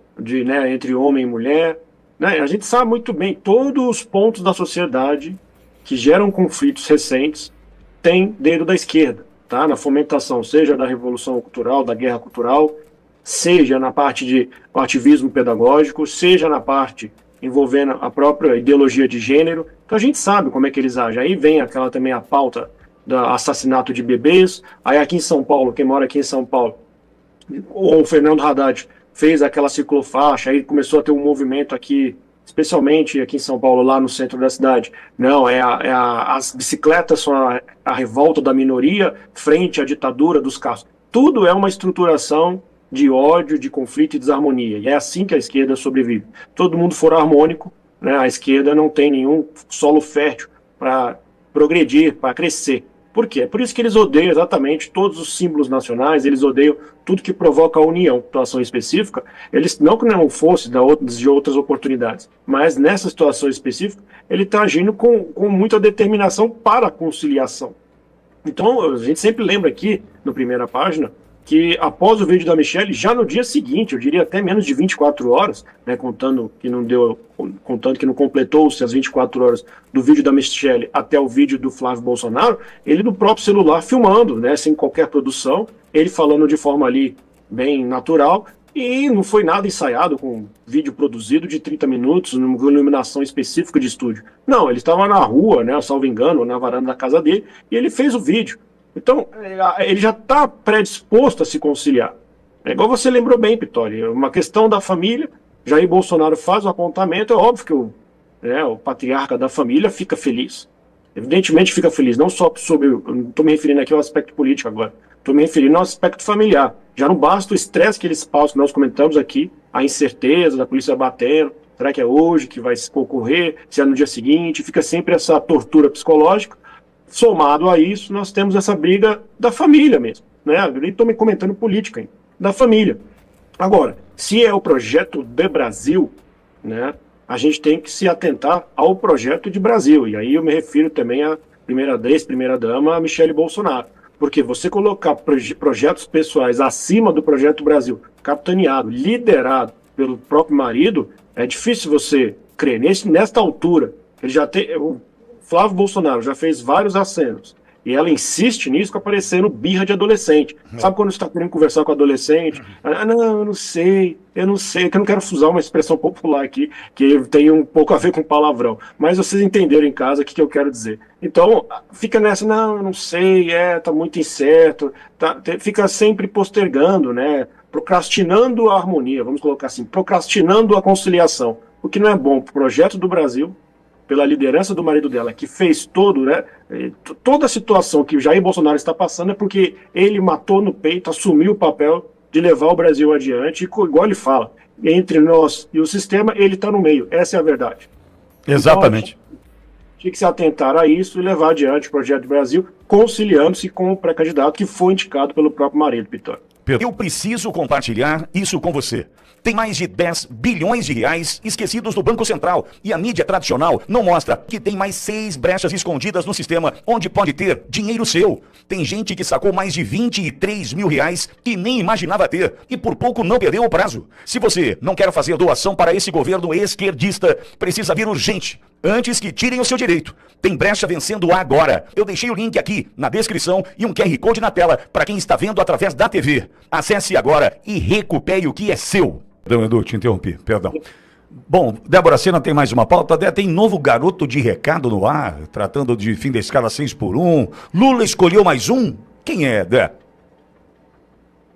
entre homem e mulher, né? A gente sabe muito bem, todos os pontos da sociedade que geram conflitos recentes têm dedo da esquerda. Tá? Na fomentação, seja da revolução cultural, da guerra cultural, seja na parte de ativismo pedagógico, seja na parte envolvendo a própria ideologia de gênero. Então a gente sabe como é que eles agem. Aí vem aquela também a pauta do assassinato de bebês. Aí aqui em São Paulo, quem mora aqui em São Paulo, o Fernando Haddad fez aquela ciclofaixa, aí começou a ter um movimento aqui, especialmente aqui em São Paulo, lá no centro da cidade. Não, as bicicletas são a revolta da minoria frente à ditadura dos carros. Tudo é uma estruturação de ódio, de conflito e desarmonia. E é assim que a esquerda sobrevive. Todo mundo for harmônico, né, a esquerda não tem nenhum solo fértil para progredir, para crescer. Por quê? É por isso que eles odeiam exatamente todos os símbolos nacionais, eles odeiam tudo que provoca a união. Situação específica, eles não que não fosse de outras oportunidades, mas nessa situação específica, ele está agindo com muita determinação para a conciliação. Então, a gente sempre lembra aqui, na primeira página, que após o vídeo da Michelle, já no dia seguinte, eu diria até menos de 24 horas, né, contando que não completou-se as 24 horas do vídeo da Michelle até o vídeo do Flávio Bolsonaro, ele no próprio celular filmando, né, sem qualquer produção, ele falando de forma ali bem natural, e não foi nada ensaiado com vídeo produzido de 30 minutos, numa iluminação específica de estúdio. Não, ele estava na rua, né, salvo engano, na varanda da casa dele, e ele fez o vídeo. Então, ele já está predisposto a se conciliar. É igual você lembrou bem, Pitoli, uma questão da família, Jair Bolsonaro faz o apontamento, é óbvio que o patriarca da família fica feliz. Evidentemente fica feliz, não só sobre, eu não estou me referindo aqui ao aspecto político agora, estou me referindo ao aspecto familiar. Já não basta o estresse que eles passam, que nós comentamos aqui, a incerteza da polícia batendo, será que é hoje que vai ocorrer, se é no dia seguinte, fica sempre essa tortura psicológica. Somado a isso, nós temos essa briga da família mesmo, né? Eu nem estou me comentando política ainda, da família. Agora, se é o projeto de Brasil, né, a gente tem que se atentar ao projeto de Brasil, e aí eu me refiro também à primeira-dama, Michelle Bolsonaro, porque você colocar projetos pessoais acima do projeto Brasil, capitaneado, liderado pelo próprio marido, é difícil você crer. Nesta altura, ele já tem... Flávio Bolsonaro já fez vários acenos e ela insiste nisso, aparecendo birra de adolescente. Sabe quando você está querendo conversar com adolescente? Não, eu não sei, que eu não quero usar uma expressão popular aqui, que tem um pouco a ver com palavrão, mas vocês entenderam em casa o que eu quero dizer. Então, fica nessa, não, eu não sei, tá muito incerto, fica sempre postergando, né, procrastinando a harmonia, vamos colocar assim, procrastinando a conciliação, o que não é bom para o projeto do Brasil, pela liderança do marido dela, que fez toda a situação que o Jair Bolsonaro está passando é porque ele matou no peito, assumiu o papel de levar o Brasil adiante, e igual ele fala, entre nós e o sistema, ele está no meio, essa é a verdade. Exatamente. Então, tinha que se atentar a isso e levar adiante o projeto do Brasil, conciliando-se com o pré-candidato que foi indicado pelo próprio marido, Vitória. Eu preciso compartilhar isso com você. Tem mais de 10 bilhões de reais esquecidos no Banco Central e a mídia tradicional não mostra que tem mais 6 brechas escondidas no sistema onde pode ter dinheiro seu. Tem gente que sacou mais de 23 mil reais que nem imaginava ter e por pouco não perdeu o prazo. Se você não quer fazer doação para esse governo esquerdista, precisa vir urgente, antes que tirem o seu direito. Tem brecha vencendo agora. Eu deixei o link aqui na descrição e um QR Code na tela para quem está vendo através da TV. Acesse agora e recupere o que é seu. Perdão, Edu, te interrompi, perdão. Bom, Débora Sena tem mais uma pauta. Tem novo garoto de recado no ar, tratando de fim da escala 6x1. Lula escolheu mais um? Quem é, Dé?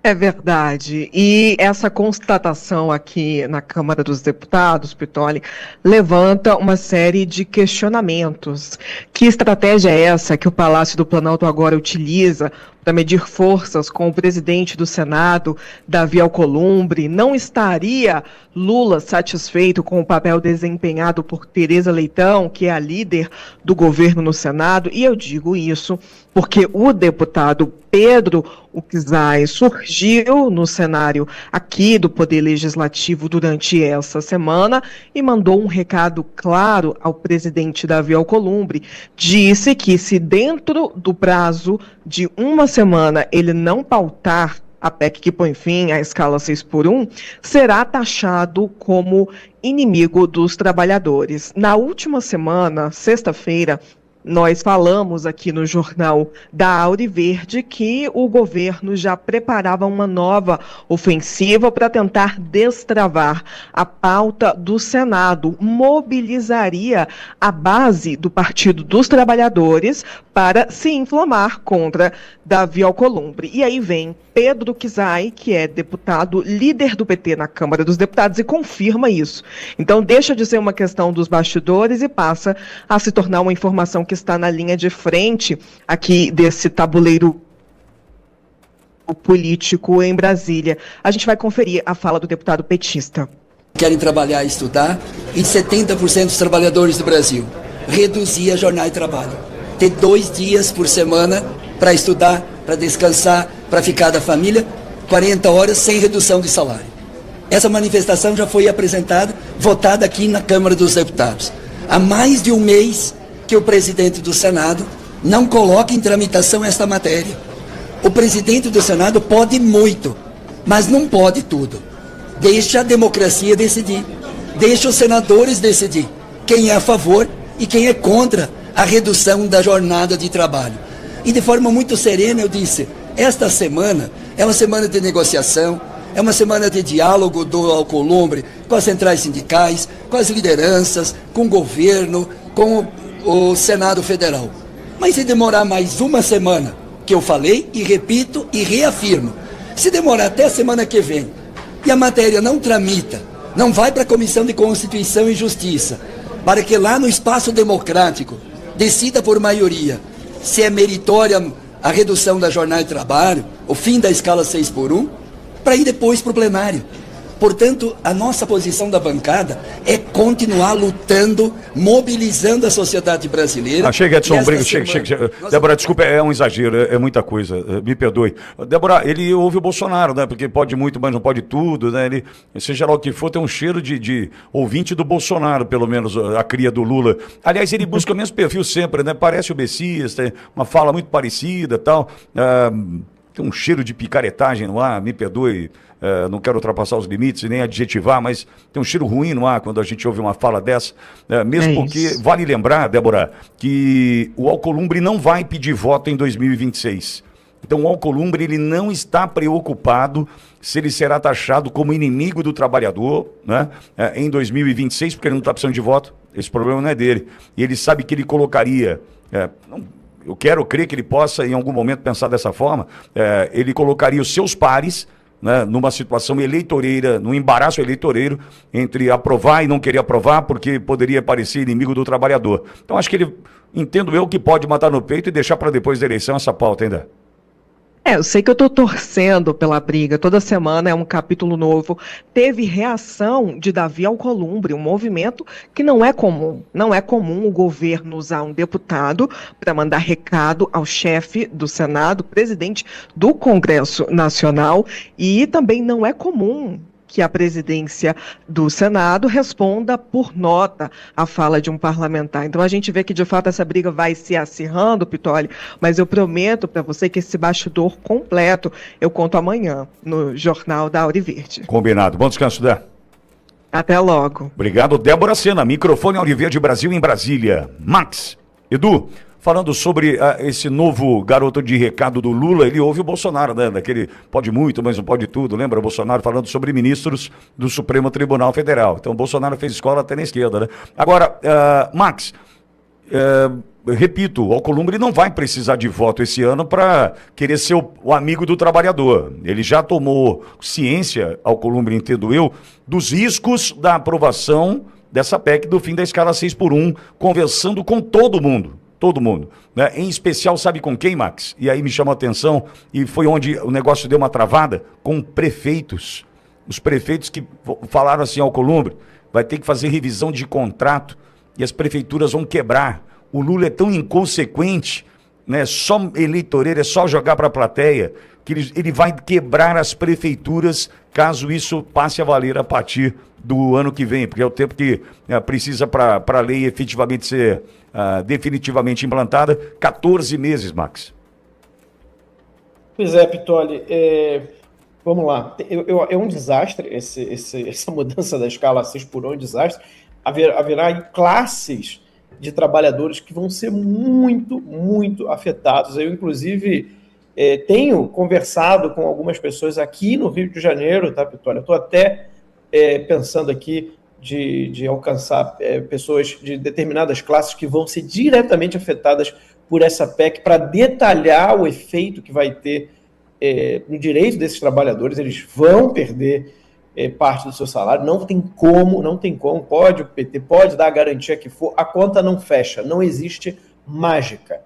É verdade. E essa constatação aqui na Câmara dos Deputados, Pitoli, levanta uma série de questionamentos. Que estratégia é essa que o Palácio do Planalto agora utiliza para medir forças com o presidente do Senado, Davi Alcolumbre? Não estaria Lula satisfeito com o papel desempenhado por Tereza Leitão, que é a líder do governo no Senado? E eu digo isso porque o deputado Pedro Uczai surgiu no cenário aqui do Poder Legislativo durante essa semana e mandou um recado claro ao presidente Davi Alcolumbre. Disse que se dentro do prazo de uma semana ele não pautar a PEC que põe fim à escala 6x1, será taxado como inimigo dos trabalhadores. Na última semana, sexta-feira, nós falamos aqui no Jornal da Auriverde que o governo já preparava uma nova ofensiva para tentar destravar a pauta do Senado, mobilizaria a base do Partido dos Trabalhadores para se inflamar contra Davi Alcolumbre. E aí vem Pedro Uczai, que é deputado líder do PT na Câmara dos Deputados, e confirma isso. Então deixa de ser uma questão dos bastidores e passa a se tornar uma informação que está na linha de frente aqui desse tabuleiro político em Brasília. A gente vai conferir a fala do deputado petista. Querem trabalhar e estudar, e 70% dos trabalhadores do Brasil reduzir a jornada de trabalho. ter 2 dias por semana para estudar, para descansar, para ficar da família, 40 horas sem redução de salário. Essa manifestação já foi apresentada, votada aqui na Câmara dos Deputados. Há mais de um mês que o presidente do Senado não coloca em tramitação esta matéria. O presidente do Senado pode muito, mas não pode tudo. Deixa a democracia decidir. Deixa os senadores decidir quem é a favor e quem é contra a redução da jornada de trabalho. E de forma muito serena eu disse, esta semana é uma semana de negociação, é uma semana de diálogo do Alcolumbre com as centrais sindicais, com as lideranças, com o governo, com o Senado Federal. Mas se demorar mais uma semana, que eu falei e repito e reafirmo, se demorar até a semana que vem e a matéria não tramita, não vai para a Comissão de Constituição e Justiça, para que lá no espaço democrático decida por maioria se é meritória a redução da jornada de trabalho, o fim da escala 6x1, para ir depois para o plenário. Portanto, a nossa posição da bancada é continuar lutando, mobilizando a sociedade brasileira. Chega, Edson, chega. Débora, desculpa, é um exagero, é muita coisa, me perdoe. Débora, ele ouve o Bolsonaro, né? Porque pode muito, mas não pode tudo, né? Ele, seja lá o que for, tem um cheiro de ouvinte do Bolsonaro, pelo menos a cria do Lula. Aliás, ele busca o mesmo perfil sempre, né? Parece o Messias, tem uma fala muito parecida e tal. Tem um cheiro de picaretagem no ar, me perdoe. Não quero ultrapassar os limites e nem adjetivar, mas tem um cheiro ruim no ar quando a gente ouve uma fala dessa, mesmo porque vale lembrar, Débora, que o Alcolumbre não vai pedir voto em 2026. Então o Alcolumbre ele não está preocupado se ele será taxado como inimigo do trabalhador, né, em 2026, porque ele não está precisando de voto, esse problema não é dele. E ele sabe que ele colocaria... eu quero crer que ele possa em algum momento pensar dessa forma, ele colocaria os seus pares, né, numa situação eleitoreira, num embaraço eleitoreiro entre aprovar e não querer aprovar, porque poderia parecer inimigo do trabalhador. Então acho que ele, entendo eu, que pode matar no peito e deixar para depois da eleição essa pauta ainda. Eu sei que eu estou torcendo pela briga, toda semana é um capítulo novo. Teve reação de Davi Alcolumbre, um movimento que não é comum. Não é comum o governo usar um deputado para mandar recado ao chefe do Senado, presidente do Congresso Nacional, e também não é comum que a presidência do Senado responda por nota à fala de um parlamentar. Então a gente vê que de fato essa briga vai se acirrando, Pitoli, mas eu prometo para você que esse bastidor completo eu conto amanhã no Jornal da Auriverde. Combinado. Bom descanso, Dé. Até logo. Obrigado, Débora Sena. Microfone Auriverde Brasil em Brasília. Max, Edu, falando sobre esse novo garoto de recado do Lula, ele ouve o Bolsonaro, né? Daquele pode muito, mas não pode tudo. Lembra o Bolsonaro falando sobre ministros do Supremo Tribunal Federal. Então o Bolsonaro fez escola até na esquerda, né? Agora, Max, repito, o Alcolumbre não vai precisar de voto esse ano para querer ser o amigo do trabalhador. Ele já tomou ciência, Alcolumbre, entendo eu, dos riscos da aprovação dessa PEC do fim da escala 6x1, conversando com todo mundo. Todo mundo, né? Em especial, sabe com quem, Max? E aí me chamou a atenção, e foi onde o negócio deu uma travada, com prefeitos. Os prefeitos que falaram assim ao Alcolumbre, vai ter que fazer revisão de contrato e as prefeituras vão quebrar. O Lula é tão inconsequente, né? Só eleitoreiro, é só jogar para a plateia, que ele vai quebrar as prefeituras caso isso passe a valer a partir do ano que vem, porque é o tempo que precisa para a lei efetivamente ser definitivamente implantada. 14 meses, Max. Pois é, Pitoli, vamos lá. É um desastre essa mudança da escala 6x1, é um desastre. Haverá classes de trabalhadores que vão ser muito, muito afetados. Eu, inclusive, tenho conversado com algumas pessoas aqui no Rio de Janeiro, tá, Pitoli? Estou até pensando aqui de alcançar pessoas de determinadas classes que vão ser diretamente afetadas por essa PEC, para detalhar o efeito que vai ter no direito desses trabalhadores. Eles vão perder parte do seu salário, não tem como, o PT pode dar a garantia que for, a conta não fecha, não existe mágica.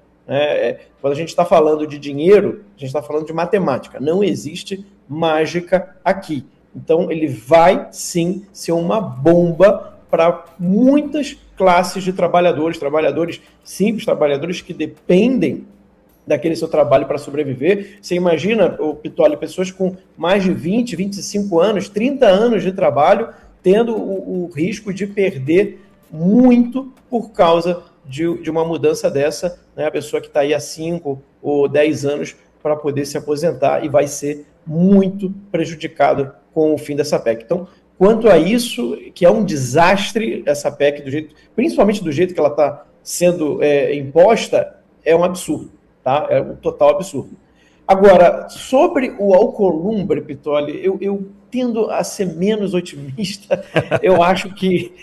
Quando a gente está falando de dinheiro, a gente está falando de matemática, não existe mágica aqui. Então ele vai sim ser uma bomba para muitas classes de trabalhadores simples, trabalhadores que dependem daquele seu trabalho para sobreviver. Você imagina, Pitoli, pessoas com mais de 20, 25 anos, 30 anos de trabalho, tendo o risco de perder muito por causa de uma mudança dessa, né? A pessoa que está aí há 5 ou 10 anos para poder se aposentar e vai ser muito prejudicada com o fim dessa PEC. Então, quanto a isso, que é um desastre essa PEC, principalmente do jeito que ela está sendo imposta, é um absurdo, tá? É um total absurdo. Agora, sobre o Alcolumbre, Pitoli, eu tendo a ser menos otimista, eu acho que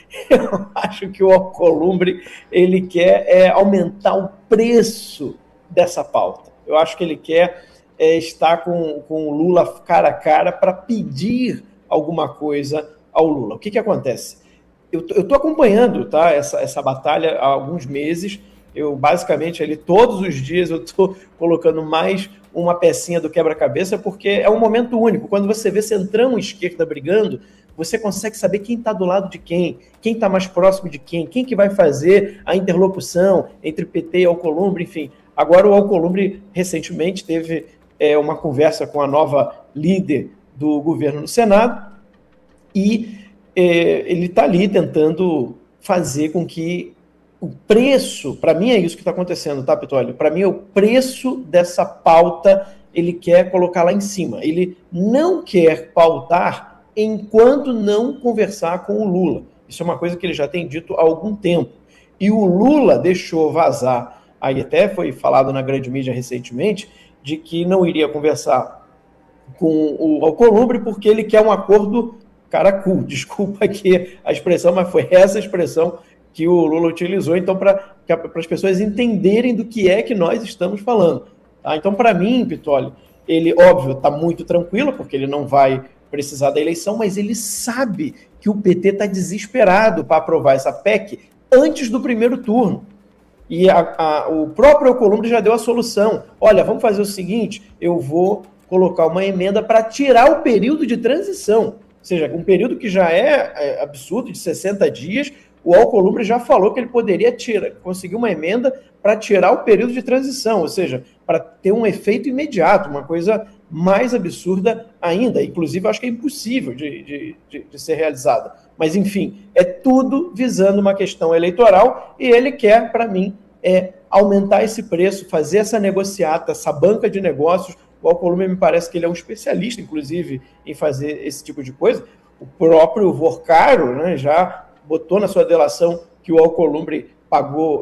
o Alcolumbre ele quer aumentar o preço dessa pauta. Eu acho que ele quer estar com o Lula cara a cara para pedir alguma coisa ao Lula. O que acontece? Eu estou acompanhando, tá, essa batalha há alguns meses. Eu, basicamente, ali, todos os dias eu estou colocando mais uma pecinha do quebra-cabeça, porque é um momento único. Quando você vê centrão e esquerda brigando, você consegue saber quem está do lado de quem está mais próximo de quem que vai fazer a interlocução entre PT e Alcolumbre, enfim. Agora o Alcolumbre, recentemente, teve uma conversa com a nova líder do governo no Senado, e ele está ali tentando fazer com que o preço, para mim é isso que está acontecendo, tá, Pitoli? Para mim, o preço dessa pauta, ele quer colocar lá em cima. Ele não quer pautar enquanto não conversar com o Lula. Isso é uma coisa que ele já tem dito há algum tempo. E o Lula deixou vazar, aí até foi falado na grande mídia recentemente, de que não iria conversar com o Alcolumbre porque ele quer um acordo caracu. Desculpa aqui a expressão, mas foi essa expressão que o Lula utilizou, então, para as pessoas entenderem do que é que nós estamos falando. Tá? Então, para mim, Pitoli, ele, óbvio, está muito tranquilo, porque ele não vai precisar da eleição, mas ele sabe que o PT está desesperado para aprovar essa PEC antes do primeiro turno. E o próprio Alcolumbre já deu a solução. Olha, vamos fazer o seguinte, eu vou colocar uma emenda para tirar o período de transição. Ou seja, um período que já é absurdo, de 60 dias, o Alcolumbre já falou que ele poderia conseguir uma emenda para tirar o período de transição, ou seja, para ter um efeito imediato, uma coisa mais absurda ainda. Inclusive, eu acho que é impossível de ser realizada. Mas, enfim, é tudo visando uma questão eleitoral e ele quer, para mim, aumentar esse preço, fazer essa negociata, essa banca de negócios. O Alcolumbre me parece que ele é um especialista, inclusive, em fazer esse tipo de coisa. O próprio Vorcaro, né, já botou na sua delação que o Alcolumbre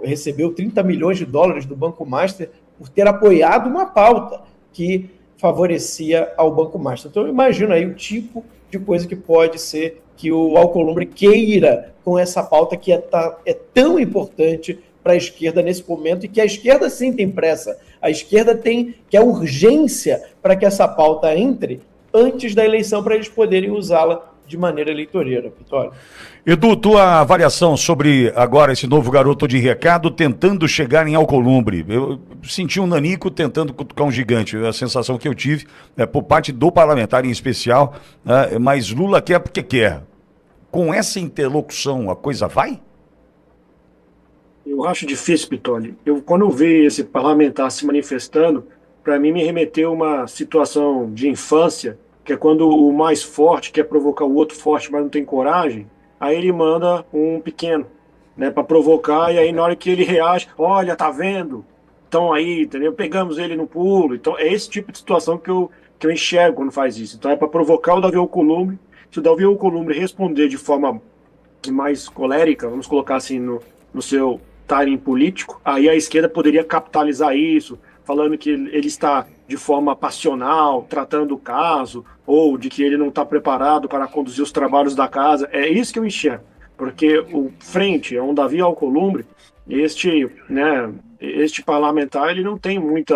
recebeu 30 milhões de dólares do Banco Master por ter apoiado uma pauta que favorecia ao Banco Master. Então, eu imagino aí o tipo de coisa que pode ser que o Alcolumbre queira com essa pauta que é tão importante para a esquerda nesse momento e que a esquerda sim tem pressa. A esquerda quer urgência para que essa pauta entre antes da eleição para eles poderem usá-la de maneira eleitoreira, Pitoli. Edu, tua avaliação sobre agora esse novo garoto de recado tentando chegar em Alcolumbre. Eu senti um nanico tentando cutucar um gigante, a sensação que eu tive por parte do parlamentar em especial, mas Lula quer porque quer. Com essa interlocução, a coisa vai? Eu acho difícil, Pitoli. Quando eu vi esse parlamentar se manifestando, para mim me remeteu uma situação de infância, que é quando o mais forte quer provocar o outro forte, mas não tem coragem, aí ele manda um pequeno, né, para provocar, e aí na hora que ele reage, olha, tá vendo? Então aí, entendeu? Pegamos ele no pulo. Então é esse tipo de situação que eu enxergo quando faz isso. Então é para provocar o Davi Alcolumbre. Se o Davi Alcolumbre responder de forma mais colérica, vamos colocar assim no seu timing político, aí a esquerda poderia capitalizar isso, falando que ele está de forma passional, tratando o caso, ou de que ele não está preparado para conduzir os trabalhos da casa. É isso que eu enxergo, porque o frente é um Davi Alcolumbre, este parlamentar, ele não tem muito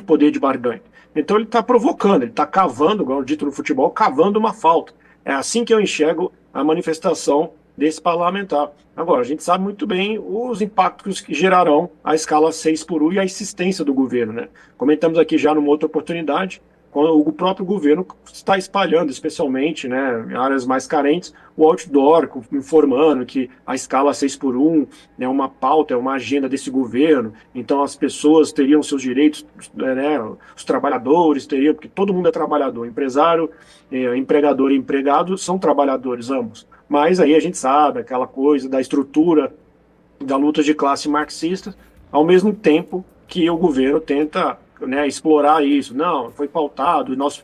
poder de barganha. Então ele está provocando, ele está cavando, igual dito no futebol, cavando uma falta. É assim que eu enxergo a manifestação desse parlamentar. Agora, a gente sabe muito bem os impactos que gerarão a escala 6x1 e a insistência do governo, né? Comentamos aqui já numa outra oportunidade, o próprio governo está espalhando, especialmente, né, em áreas mais carentes, o outdoor, informando que a escala 6x1 é uma pauta, é uma agenda desse governo, então as pessoas teriam seus direitos, né, os trabalhadores teriam, porque todo mundo é trabalhador, empresário, empregador e empregado são trabalhadores ambos, mas aí a gente sabe aquela coisa da estrutura da luta de classe marxista, ao mesmo tempo que o governo tenta, né, explorar isso. Não, foi pautado, e nós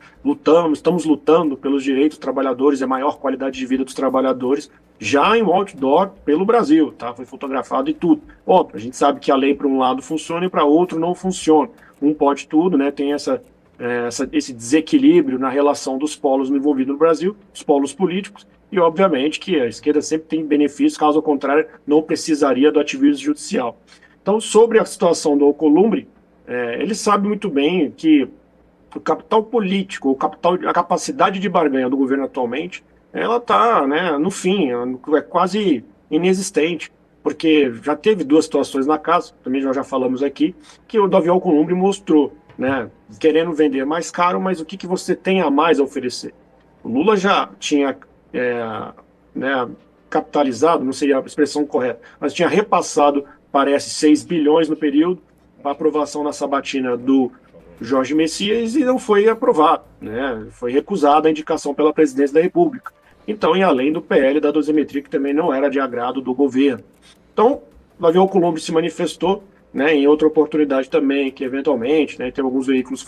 estamos lutando pelos direitos dos trabalhadores e a maior qualidade de vida dos trabalhadores, já em outdoor pelo Brasil, tá? Foi fotografado e tudo. Óbvio, a gente sabe que a lei para um lado funciona e para outro não funciona. Um pode tudo, né? Tem esse desequilíbrio na relação dos polos envolvidos no Brasil, os polos políticos, e obviamente que a esquerda sempre tem benefícios, caso contrário, não precisaria do ativismo judicial. Então, sobre a situação do Alcolumbre, ele sabe muito bem que o capital político, a capacidade de barganha do governo atualmente, ela está, né, no fim, é quase inexistente, porque já teve duas situações na casa, também já falamos aqui, que o Davi Alcolumbre mostrou, né, querendo vender mais caro, mas o que você tem a mais a oferecer? O Lula já tinha né, capitalizado, não seria a expressão correta, mas tinha repassado, parece, 6 bilhões no período, para aprovação na sabatina do Jorge Messias, e não foi aprovado, né? Foi recusada a indicação pela presidência da República. Então, e além do PL da dosimetria, que também não era de agrado do governo. Então, Davi Alcolumbre se manifestou, né, em outra oportunidade também, que eventualmente, né, tem alguns veículos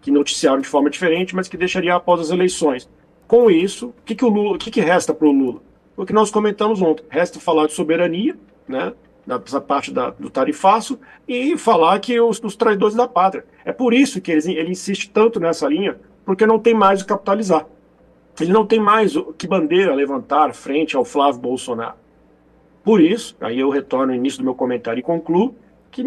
que noticiaram de forma diferente, mas que deixaria após as eleições. Com isso, o que resta para o Lula? O que nós comentamos ontem, resta falar de soberania, né, dessa parte do tarifaço, e falar que os traidores da pátria. É por isso que ele insiste tanto nessa linha, porque não tem mais o capitalizar. Ele não tem mais que bandeira a levantar frente ao Flávio Bolsonaro. Por isso, aí eu retorno ao início do meu comentário e concluo, que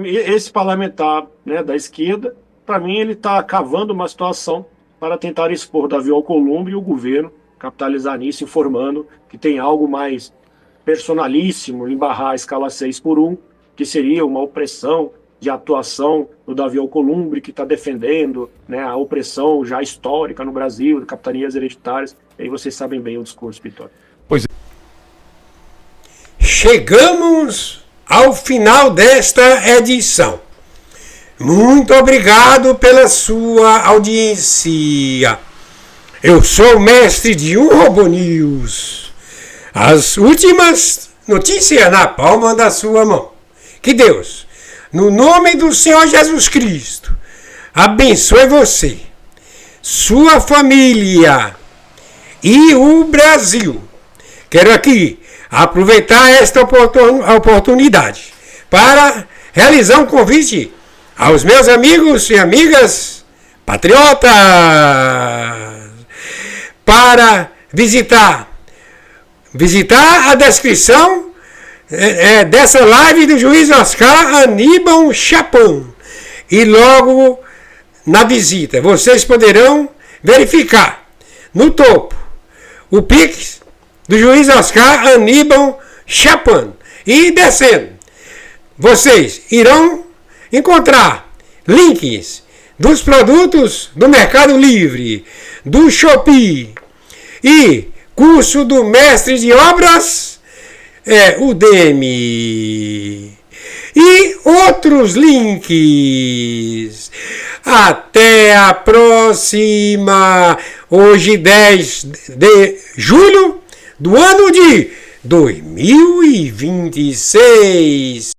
esse parlamentar, né, da esquerda, para mim, ele está cavando uma situação para tentar expor Davi Alcolumbre e o governo capitalizar nisso, informando que tem algo mais personalíssimo em barrar a escala 6x1, que seria uma opressão de atuação do Davi Alcolumbre, que está defendendo, né, a opressão já histórica no Brasil, de capitanias hereditárias. E aí vocês sabem bem o discurso, Vitória. Pois é. Chegamos ao final desta edição. Muito obrigado pela sua audiência. Eu sou o mestre de Robô News. As últimas notícias na palma da sua mão. Que Deus, no nome do Senhor Jesus Cristo, abençoe você, sua família e o Brasil. Quero aqui aproveitar esta oportunidade para realizar um convite aos meus amigos e amigas patriotas para visitar a descrição dessa live do juiz Oscar Aníbal Chapão. E logo na visita vocês poderão verificar no topo o Pix do juiz Oscar Aníbal Chapão. E descendo, vocês irão encontrar links dos produtos do Mercado Livre, do Shopee e curso do mestre de obras Udemy e outros links. Até a próxima! Hoje 10 de julho do ano de 2026.